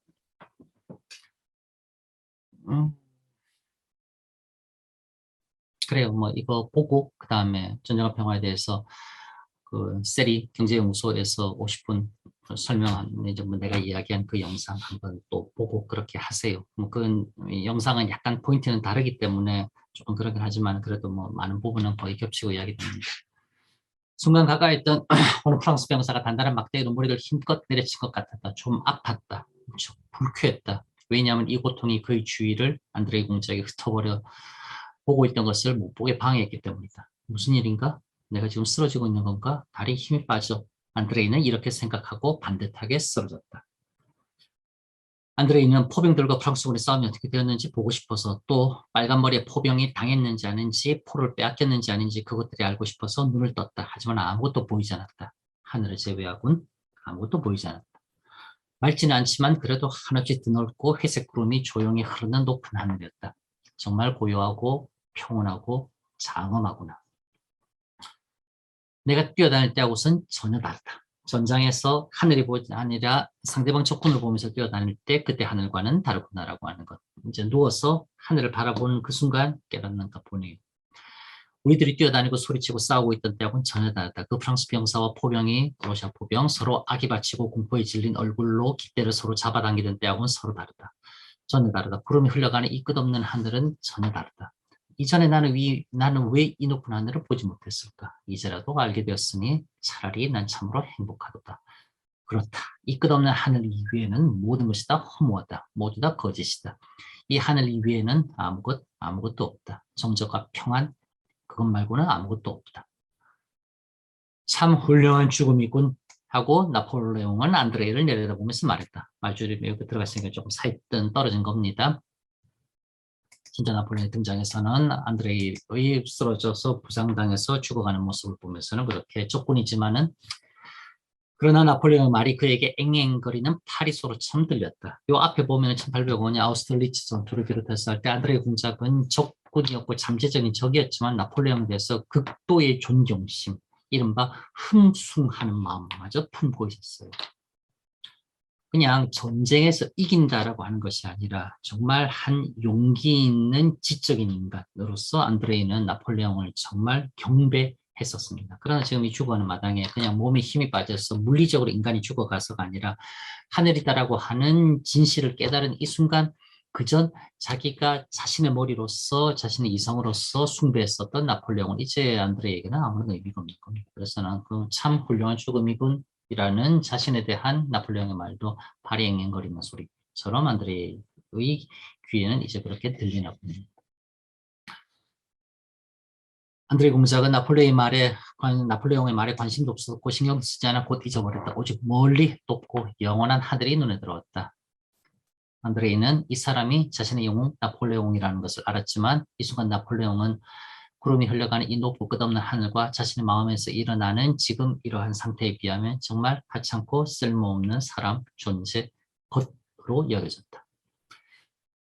그래요. 뭐 이거 보고 그 다음에 전쟁과 평화에 대해서 그 세리 경제연구소에서 50분 설명한 이제 뭐 내가 이야기한 그 영상 한번 또 보고 그렇게 하세요. 뭐 그 영상은 약간 포인트는 다르기 때문에 조금 그러긴 하지만 그래도 뭐 많은 부분은 거의 겹치고 이야기됩니다. 순간 가까이했던 어느 프랑스 병사가 단단한 막대기로 머리를 힘껏 내려친 것 같았다. 좀 아팠다. 좀 불쾌했다. 왜냐하면 이 고통이 그의 주위를 안드레이 공작이 흩어버려 보고 있던 것을 못 보게 방해했기 때문이다. 무슨 일인가? 내가 지금 쓰러지고 있는 건가? 다리에 힘이 빠져. 안드레이는 이렇게 생각하고 반듯하게 쓰러졌다. 안드레이는 포병들과 프랑스군의 싸움이 어떻게 되었는지 보고 싶어서 또 빨간 머리에 포병이 당했는지 아닌지 포를 빼앗겼는지 아닌지 그것들이 알고 싶어서 눈을 떴다. 하지만 아무것도 보이지 않았다. 하늘을 제외하곤 아무것도 보이지 않았다. 맑지는 않지만 그래도 한없이 드넓고 회색 구름이 조용히 흐르는 높은 하늘이었다. 정말 고요하고 평온하고 장엄하구나. 내가 뛰어다닐 때하고는 전혀 다르다. 전장에서 하늘이 보지 아니라 상대방 적군을 보면서 뛰어다닐 때 그때 하늘과는 다르구나라고 하는 것. 이제 누워서 하늘을 바라보는 그 순간 깨닫는가 보네요. 우리들이 뛰어다니고 소리치고 싸우고 있던 때하고는 전혀 다르다. 그 프랑스 병사와 포병이 러시아 포병 서로 악이 받치고 공포에 질린 얼굴로 깃대를 서로 잡아당기던 때하고는 서로 다르다. 전혀 다르다. 구름이 흘러가는 이 끝없는 하늘은 전혀 다르다. 이전에 나는 왜 이 높은 하늘을 보지 못했을까? 이제라도 알게 되었으니 차라리 난 참으로 행복하도다. 그렇다. 이 끝없는 하늘 이외에는 모든 것이 다 허무하다. 모두 다 거짓이다. 이 하늘 이외에는 아무것도 없다. 정적과 평안, 그것 말고는 아무것도 없다. 참 훌륭한 죽음이군 하고 나폴레옹은 안드레이를 내려다보면서 말했다. 말줄이 여기 들어갔으니까 조금 살뜰 떨어진 겁니다. 진짜 나폴레옹의 등장에서는 안드레이의 쓰러져서 부상당해서 죽어가는 모습을 보면서는 그렇게 조건이지만은 그러나 나폴레옹의 말이 그에게 앵앵거리는 파리소리처럼 들렸다. 요 앞에 보면 1805년 아우스트리츠 전투를 비롯해서 할 때 안드레이 공작은 적군이었고 잠재적인 적이었지만 나폴레옹에 대해서 극도의 존경심, 이른바 흠숭하는 마음마저 품고 있었어요. 그냥 전쟁에서 이긴다라고 하는 것이 아니라 정말 한 용기 있는 지적인 인간으로서 안드레이는 나폴레옹을 정말 경배했었습니다. 그러나 지금 이 죽어가는 마당에 그냥 몸에 힘이 빠져서 물리적으로 인간이 죽어가서가 아니라 하늘이다라고 하는 진실을 깨달은 이 순간 그전 자기가 자신의 머리로서 자신의 이성으로서 숭배했었던 나폴레옹은 이제 안드레이에게는 아무런 의미가 없는 겁니다. 그래서 난 그 참 훌륭한 죽음이군 이라는 자신에 대한 나폴레옹의 말도 파리앵앵거리는 소리처럼 안드레이의 귀에는 이제 그렇게 들리나 봅니다. 안드레이 공작은 나폴레옹의 말에 관심도 없었고 신경 쓰지 않아 곧 잊어버렸다. 오직 멀리 높고 영원한 하늘이 눈에 들어왔다. 안드레이는 이 사람이 자신의 영웅 나폴레옹이라는 것을 알았지만 이 순간 나폴레옹은 구름이 흘러가는 이 높고 끝없는 하늘과 자신의 마음에서 일어나는 지금 이러한 상태에 비하면 정말 하찮고 쓸모없는 사람, 존재, 것으로 여겨졌다.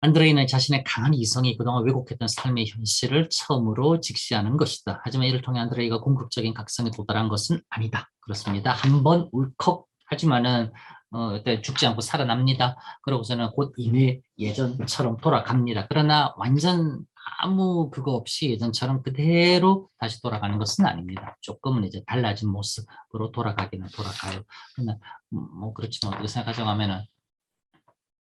안드레이는 자신의 강한 이성이 그동안 왜곡했던 삶의 현실을 처음으로 직시하는 것이다. 하지만 이를 통해 안드레이가 궁극적인 각성에 도달한 것은 아니다. 그렇습니다. 한번 울컥 하지만은 죽지 않고 살아납니다. 그러고서는 곧 이내 예전처럼 돌아갑니다. 그러나 완전 아무 그거 없이 예전처럼 그대로 다시 돌아가는 것은 아닙니다. 조금은 이제 달라진 모습으로 돌아가기는 돌아가요. 그러나 뭐 그렇지만 어떻게 생각하자면은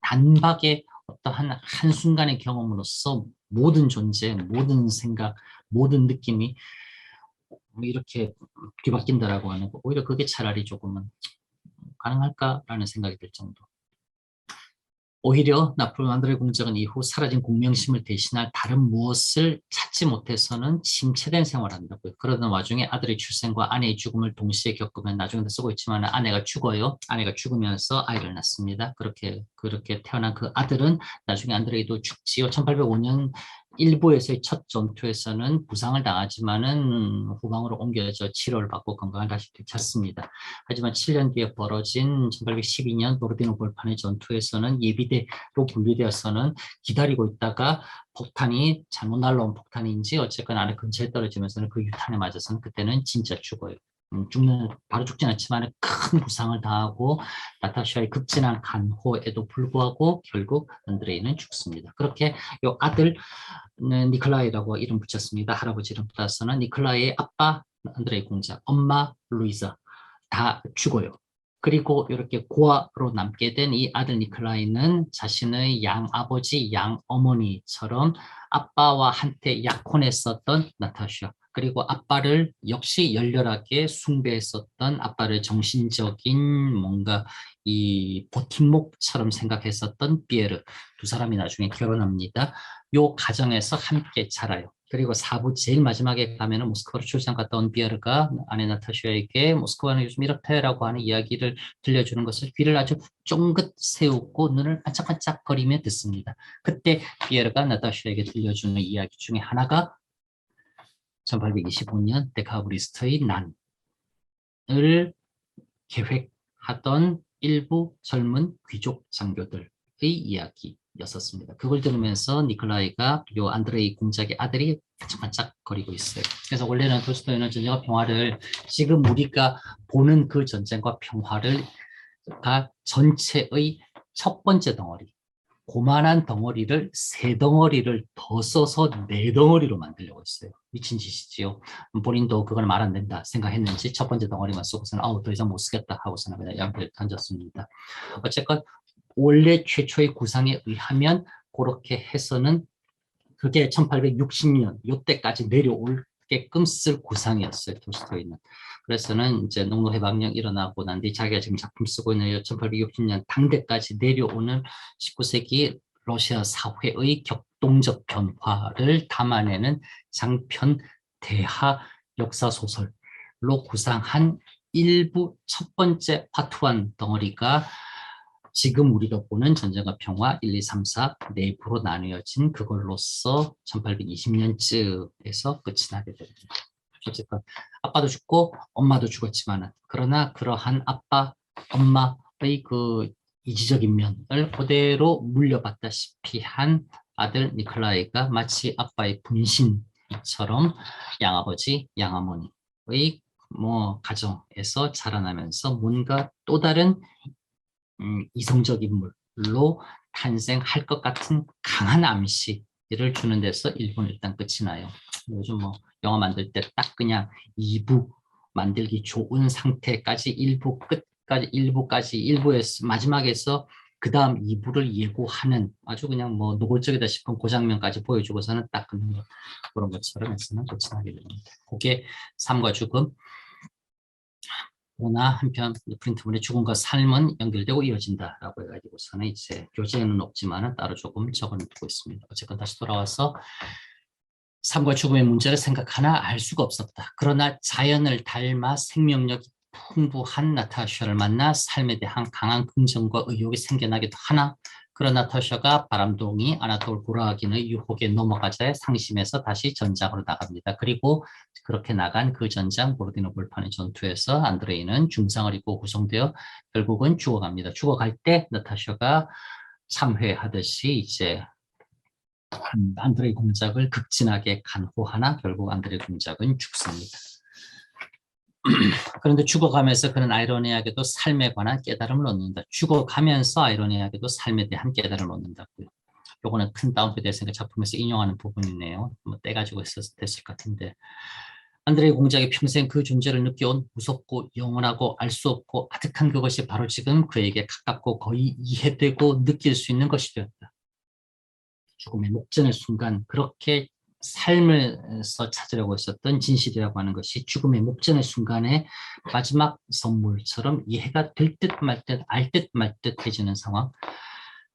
단박에 어떠한 한순간의 경험으로서 모든 존재, 모든 생각, 모든 느낌이 이렇게 뒤바뀐다라고 하는 거, 오히려 그게 차라리 조금은 가능할까라는 생각이 들 정도. 오히려 나폴레옹 안드레이 공작은 이후 사라진 공명심을 대신할 다른 무엇을 찾지 못해서는 침체된 생활을 한다고요. 그러던 와중에 아들의 출생과 아내의 죽음을 동시에 겪으면 나중에도 쓰고 있지만 아내가 죽어요. 아내가 죽으면서 아이를 낳습니다. 그렇게 태어난 그 아들은 나중에 안드레이도 죽지요. 1805년 일부에서의 첫 전투에서는 부상을 당하지만은 후방으로 옮겨져 치료를 받고 건강을 다시 되찾습니다. 하지만 7년 뒤에 벌어진 1812년 보르디노 벌판의 전투에서는 예비대로 분류되어서는 기다리고 있다가 폭탄이 잘못 날라온 폭탄인지 어쨌거나 안에 근처에 떨어지면서는 그 유탄에 맞아서는 그때는 진짜 죽어요. 바로 죽진 않지만 큰 부상을 당하고 나타샤의 급진한 간호에도 불구하고 결국 안드레이는 죽습니다. 그렇게 이 아들 니콜라이라고 이름 붙였습니다. 할아버지 이름 따서는 니콜라이의 아빠 안드레이 공작, 엄마 루이자 다 죽어요. 그리고 이렇게 고아로 남게 된 이 아들 니콜라이는 자신의 양아버지, 양어머니처럼 아빠와 한때 약혼했었던 나타샤, 그리고 아빠를 역시 열렬하게 숭배했었던 아빠를 정신적인 뭔가 이 버팀목처럼 생각했었던 피에르 두 사람이 나중에 결혼합니다. 요 가정에서 함께 자라요. 그리고 사부 제일 마지막에 가면은 모스크바로 출장 갔다 온 비에르가 아내 나타샤에게 모스크바는 요즘 이렇다라고 하는 이야기를 들려주는 것을 귀를 아주 쫑긋 세우고 눈을 반짝반짝거리며 듣습니다. 그때 비에르가 나타샤에게 들려주는 이야기 중에 하나가 1825년 데카브리스트의 난을 계획하던 일부 젊은 귀족 장교들의 이야기였었습니다. 그걸 들으면서 니콜라이가 요 안드레이 공작의 아들이 반짝반짝 거리고 있어요. 그래서 원래는 돌스토이는 전쟁과 평화를 지금 우리가 보는 그 전쟁과 평화를 전체의 첫 번째 덩어리, 고만한 덩어리를 세 덩어리를 더 써서 네 덩어리로 만들려고 했어요. 미친 짓이지요. 본인도 그걸 말 안 된다 생각했는지 첫 번째 덩어리만 쓰고서는 더 이상 못 쓰겠다 하고서는 그냥 양배를 던졌습니다. 어쨌건 원래 최초의 구상에 의하면 그렇게 해서는 그게 1860년 요때까지 내려올게끔 쓸 구상이었어요. 톨스토이는. 그래서는 이제 농노해방령 일어나고 난 뒤 자기가 지금 작품 쓰고 있는 1860년 당대까지 내려오는 19세기 러시아 사회의 격동적 변화를 담아내는 장편 대하 역사 소설로 구상한 일부 첫 번째 파트 1 덩어리가 지금 우리가 보는 전쟁과 평화 1, 2, 3, 4 내부로 나뉘어진 그걸로써 1820년쯤에서 끝이 나게 됩니다. 어쨌든 아빠도 죽고 엄마도 죽었지만은 그러나 그러한 아빠, 엄마의 그 이지적인 면을 그대로 물려받다시피 한 아들 니콜라이가 마치 아빠의 분신처럼 양아버지, 양어머니의 가정에서 자라나면서 뭔가 또 다른 이성적 인물로 탄생할 것 같은 강한 암시를 주는 데서 1분 일단 끝이 나요. 요즘 영화 만들 때 딱 그냥 2부 만들기 좋은 상태까지 1부 끝까지 1부에서 마지막에서 그 다음 2부를 예고하는 아주 그냥 노골적이다 싶은 그 장면까지 보여주고서는 딱 끊는 것 그런 것처럼 해서는 끝이 나게 됩니다. 그게 삶과 죽음 그러나 한편 프린트물의 죽음과 삶은 연결되고 이어진다라고 해가지고서는 이제 교재에는 없지만은 따로 조금 적어놓고 있습니다. 어쨌건 다시 돌아와서 삶과 죽음의 문제를 생각하나 알 수가 없었다. 그러나 자연을 닮아 생명력이 풍부한 나타샤를 만나 삶에 대한 강한 긍정과 의욕이 생겨나기도 하나 그런 나타샤가 바람둥이 아나톨 구라긴의 유혹에 넘어가자 상심해서 다시 전장으로 나갑니다. 그리고 그렇게 나간 그 전장 보로디노 볼판의 전투에서 안드레이는 중상을 입고 구성되어 결국은 죽어갑니다. 죽어갈 때 나타샤가 참회하듯이 이제 안드레이 공작을 극진하게 간호하나 결국 안드레이 공작은 죽습니다. 그런데 죽어가면서 그는 아이러니하게도 삶에 관한 깨달음을 얻는다. 죽어가면서 아이러니하게도 삶에 대한 깨달음을 얻는다고요. 요거는 큰 다운표 대해서 작품에서 인용하는 부분이네요. 떼가지고 됐을 것 같은데. 안드레이 공작이 평생 그 존재를 느껴온 무섭고 영원하고 알 수 없고 아득한 그것이 바로 지금 그에게 가깝고 거의 이해되고 느낄 수 있는 것이 되었다. 죽음의 목전의 순간 그렇게 삶에서 찾으려고 했었던 진실이라고 하는 것이 죽음의 목전의 순간에 마지막 선물처럼 이해가 될 듯 말 듯, 알 듯 말 듯 해지는 상황.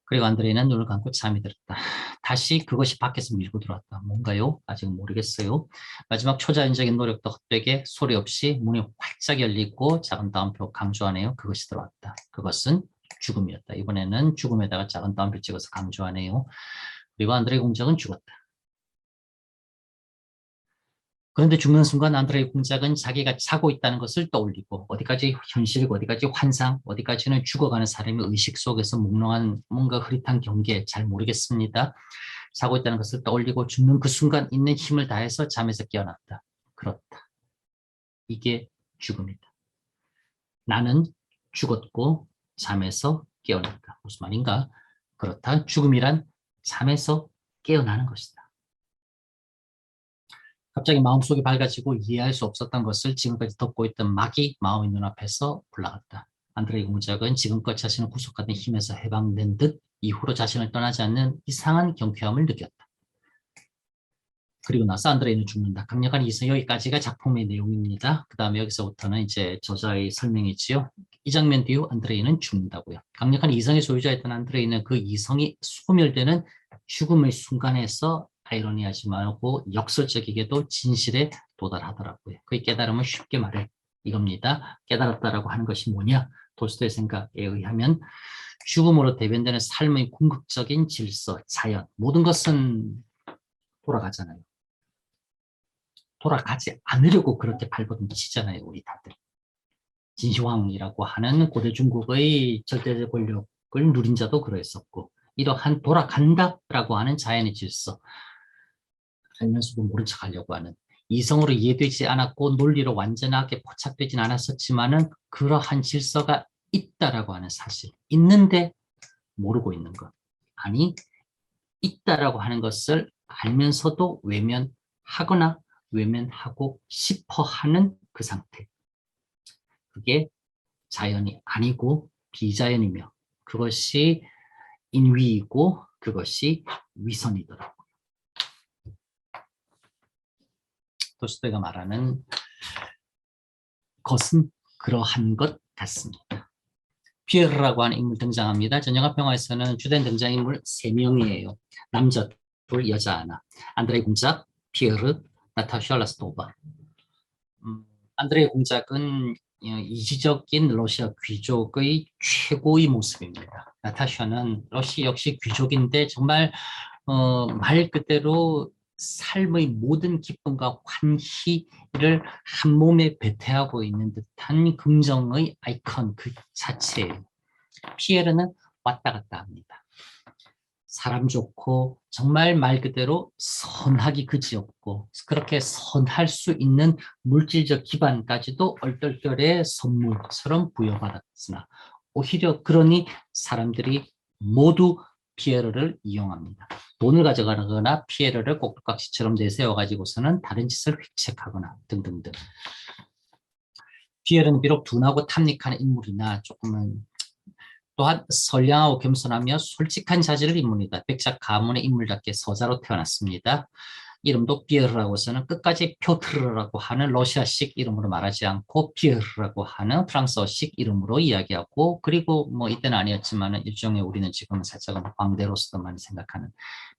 그리고 안드레이는 눈을 감고 잠이 들었다. 다시 그것이 밖에서 밀고 들어왔다. 뭔가요? 아직은 모르겠어요. 마지막 초자연적인 노력도 헛되게 소리 없이 문이 활짝 열리고 작은 따옴표 강조하네요. 그것이 들어왔다. 그것은 죽음이었다. 이번에는 죽음에다가 작은 따옴표 찍어서 강조하네요. 그리고 안드레이 공작은 죽었다. 그런데 죽는 순간 안드레이 공작은 자기가 자고 있다는 것을 떠올리고 어디까지 현실이고 어디까지 환상, 어디까지는 죽어가는 사람의 의식 속에서 몽롱한 뭔가 흐릿한 경계 잘 모르겠습니다. 자고 있다는 것을 떠올리고 죽는 그 순간 있는 힘을 다해서 잠에서 깨어났다. 그렇다. 이게 죽음이다. 나는 죽었고 잠에서 깨어났다. 무슨 말인가? 그렇다. 죽음이란 잠에서 깨어나는 것이다. 갑자기 마음속이 밝아지고 이해할 수 없었던 것을 지금까지 덮고 있던 막이 마음의 눈앞에서 올라갔다. 안드레이 공작은 지금껏 자신을 구속하던 힘에서 해방된 듯 이후로 자신을 떠나지 않는 이상한 경쾌함을 느꼈다. 그리고 나서 안드레이는 죽는다. 강력한 이성, 여기까지가 작품의 내용입니다. 그 다음에 여기서부터는 이제 저자의 설명이지요. 이 장면 뒤후 안드레이는 죽는다고요. 강력한 이성의 소유자였던 안드레이는 그 이성이 소멸되는 죽음의 순간에서 아이러니하지 말고 역설적이게도 진실에 도달하더라고요. 그의 깨달음은 쉽게 말해 이겁니다. 깨달았다라고 하는 것이 뭐냐? 돌스토의 생각에 의하면 죽음으로 대변되는 삶의 궁극적인 질서, 자연, 모든 것은 돌아가잖아요. 돌아가지 않으려고 그렇게 발버둥 치잖아요, 우리 다들. 진시황이라고 하는 고대 중국의 절대적 권력을 누린 자도 그러했었고, 이러한 돌아간다라고 하는 자연의 질서, 알면서도 모른 척 하려고 하는, 이성으로 이해되지 않았고 논리로 완전하게 포착되진 않았었지만은 그러한 질서가 있다라고 하는 사실, 있는데 모르고 있는 것. 아니, 있다라고 하는 것을 알면서도 외면하거나 외면하고 싶어 하는 그 상태. 그게 자연이 아니고 비자연이며 그것이 인위이고 그것이 위선이더라고요. 돌스토이가 말하는 것은 그러한 것 같습니다. 피에르라고 하는 인물 등장합니다. 전형화 평화에서는 주된 등장인물 3명이에요. 남자 둘, 여자 하나. 안드레이 공작, 피에르, 나타샤 라스토바. 안드레이 공작은 이지적인 러시아 귀족의 최고의 모습입니다. 나타샤는 러시아 역시 귀족인데 정말 말 그대로 삶의 모든 기쁨과 환희를 한 몸에 배태하고 있는 듯한 긍정의 아이콘 그 자체예요. 피에르는 왔다 갔다 합니다. 사람 좋고 정말 말 그대로 선하기 그지없고 그렇게 선할 수 있는 물질적 기반까지도 얼떨결에 선물처럼 부여받았으나 오히려 그러니 사람들이 모두 피에르를 이용합니다. 돈을 가져가거나 피에르를 꼭두각시처럼 내세워가지고서는 다른 짓을 획책하거나 등등등. 피에르는 비록 둔하고 탐닉하는 인물이나 조금은 또한 선량하고 겸손하며 솔직한 자질을 인물이다. 백작 가문의 인물답게 서자로 태어났습니다. 이름도 피에르라고 해서는 끝까지 표트르라고 하는 러시아식 이름으로 말하지 않고 피에르라고 하는 프랑스어식 이름으로 이야기하고 그리고 뭐 이때는 아니었지만 일종의 우리는 지금 살짝은 광대로서도 많이 생각하는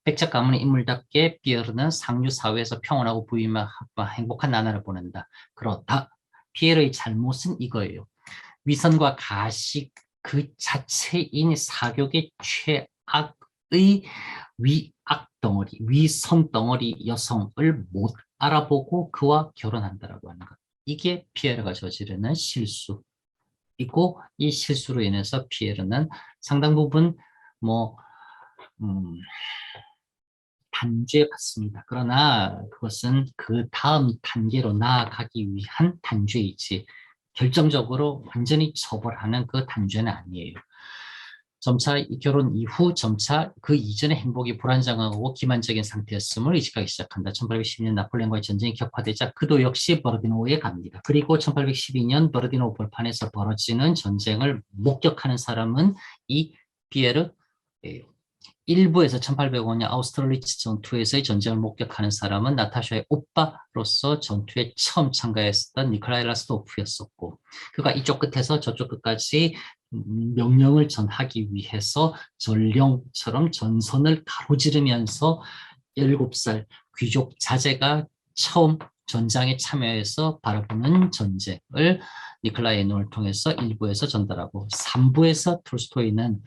백작 가문의 인물답게 피에르는 상류 사회에서 평온하고 부유하며 행복한 나날을 보낸다. 그렇다. 피에르의 잘못은 이거예요. 위선과 가식 그 자체인 사교계 최악의 위악 덩어리, 위선 덩어리 여성을 못 알아보고 그와 결혼한다라고 하는 것. 이게 피에르가 저지르는 실수이고 이 실수로 인해서 피에르는 상당 부분 단죄받습니다. 그러나 그것은 그 다음 단계로 나아가기 위한 단죄이지 결정적으로 완전히 처벌하는 그 단죄는 아니에요. 점차 이 결혼 이후 점차 그 이전의 행복이 불안정하고 기만적인 상태였음을 의식하기 시작한다. 1812년 나폴레옹과의 전쟁이 격화되자 그도 역시 버르디노에 갑니다. 그리고 1812년 버르디노 벌판에서 벌어지는 전쟁을 목격하는 사람은 이 피에르예요. 일부에서 1805년 아우스트리츠 전투에서의 전쟁을 목격하는 사람은 나타샤의 오빠로서 전투에 처음 참가했었던 니콜라이 라스토프였었고 그가 이쪽 끝에서 저쪽 끝까지 명령을 전하기 위해서 전령처럼 전선을 가로지르면서 17살 귀족 자제가 처음 전장에 참여해서 바라보는 전쟁을 니콜라이 에노를 통해서 1부에서 전달하고 3부에서 톨스토이는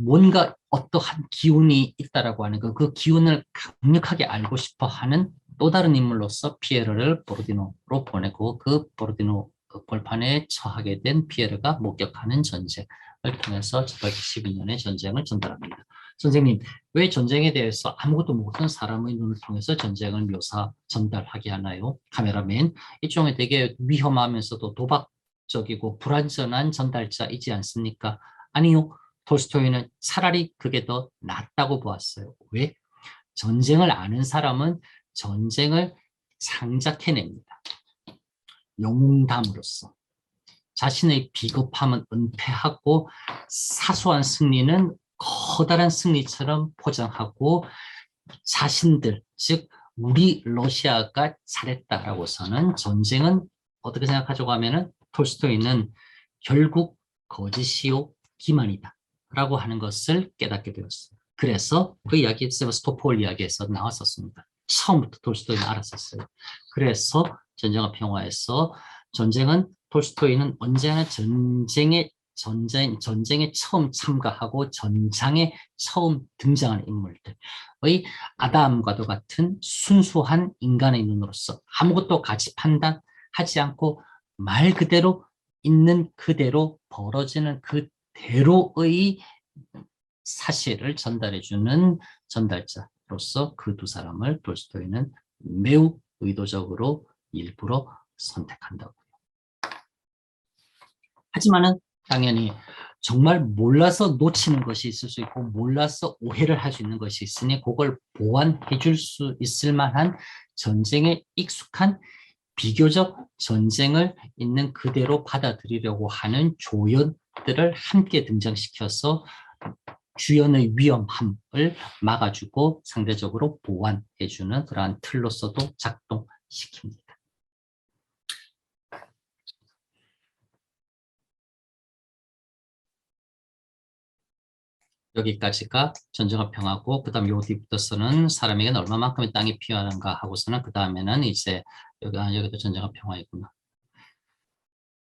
뭔가 어떠한 기운이 있다라고 하는 그 기운을 강력하게 알고 싶어 하는 또 다른 인물로서 피에르를 보르디노로 보내고 그 보르디노 벌판에 처하게 된 피에르가 목격하는 전쟁을 통해서 1812년의 전쟁을 전달합니다. 선생님, 왜 전쟁에 대해서 아무것도 모르는 사람의 눈을 통해서 전쟁을 전달하게 하나요? 카메라맨, 일종의 되게 위험하면서도 도박적이고 불완전한 전달자이지 않습니까? 아니요. 톨스토이는 차라리 그게 더 낫다고 보았어요. 왜? 전쟁을 아는 사람은 전쟁을 창작해냅니다. 영웅담으로써. 자신의 비겁함은 은폐하고 사소한 승리는 커다란 승리처럼 포장하고 자신들, 즉 우리 러시아가 잘했다라고서는 전쟁은 어떻게 생각하자고 하면은 톨스토이는 결국 거짓이요 기만이다 라고 하는 것을 깨닫게 되었어요. 그래서 그 이야기 세바스토폴 이야기에서 나왔었습니다. 처음부터 톨스토이는 알았었어요. 그래서 전쟁과 평화에서 전쟁은 톨스토이는 언제나 전쟁에 처음 참가하고 전장에 처음 등장하는 인물들의 아담과도 같은 순수한 인간의 눈으로서 아무것도 가치 판단하지 않고 말 그대로 있는 그대로 벌어지는 그대로의 사실을 전달해주는 전달자로서 그 두 사람을 톨스토이는 매우 의도적으로 일부러 선택한다고요. 하지만은 당연히 정말 몰라서 놓치는 것이 있을 수 있고 몰라서 오해를 할 수 있는 것이 있으니 그걸 보완해 줄 수 있을 만한 전쟁에 익숙한 비교적 전쟁을 있는 그대로 받아들이려고 하는 조연들을 함께 등장시켜서 주연의 위험함을 막아주고 상대적으로 보완해주는 그러한 틀로서도 작동시킵니다. 여기까지가 전쟁과 평화고 그 다음 요 뒤부터서는 사람에게는 얼마만큼의 땅이 필요한가 하고서는 그 다음에는 이제 여기도 전쟁과 평화이구나.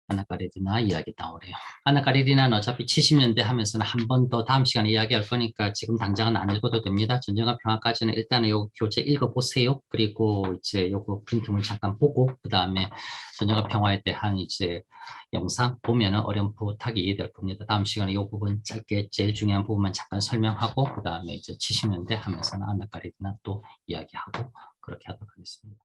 아나 카레리나 이야기 나오래요. 아나 카레리나는 어차피 70년대 하면서는 한 번 더 다음 시간에 이야기할 거니까 지금 당장은 안 읽어도 됩니다. 전쟁과 평화까지는 일단은 요 교재 읽어보세요. 그리고 이제 요거 프린트물 잠깐 보고 그 다음에 전쟁과 평화에 대한 이제 영상 보면은 어렴풋하게 이해될 겁니다. 다음 시간에 요 부분 짧게 제일 중요한 부분만 잠깐 설명하고 그 다음에 이제 70년대 하면서는 아나 카레리나 또 이야기하고 그렇게 하도록 하겠습니다.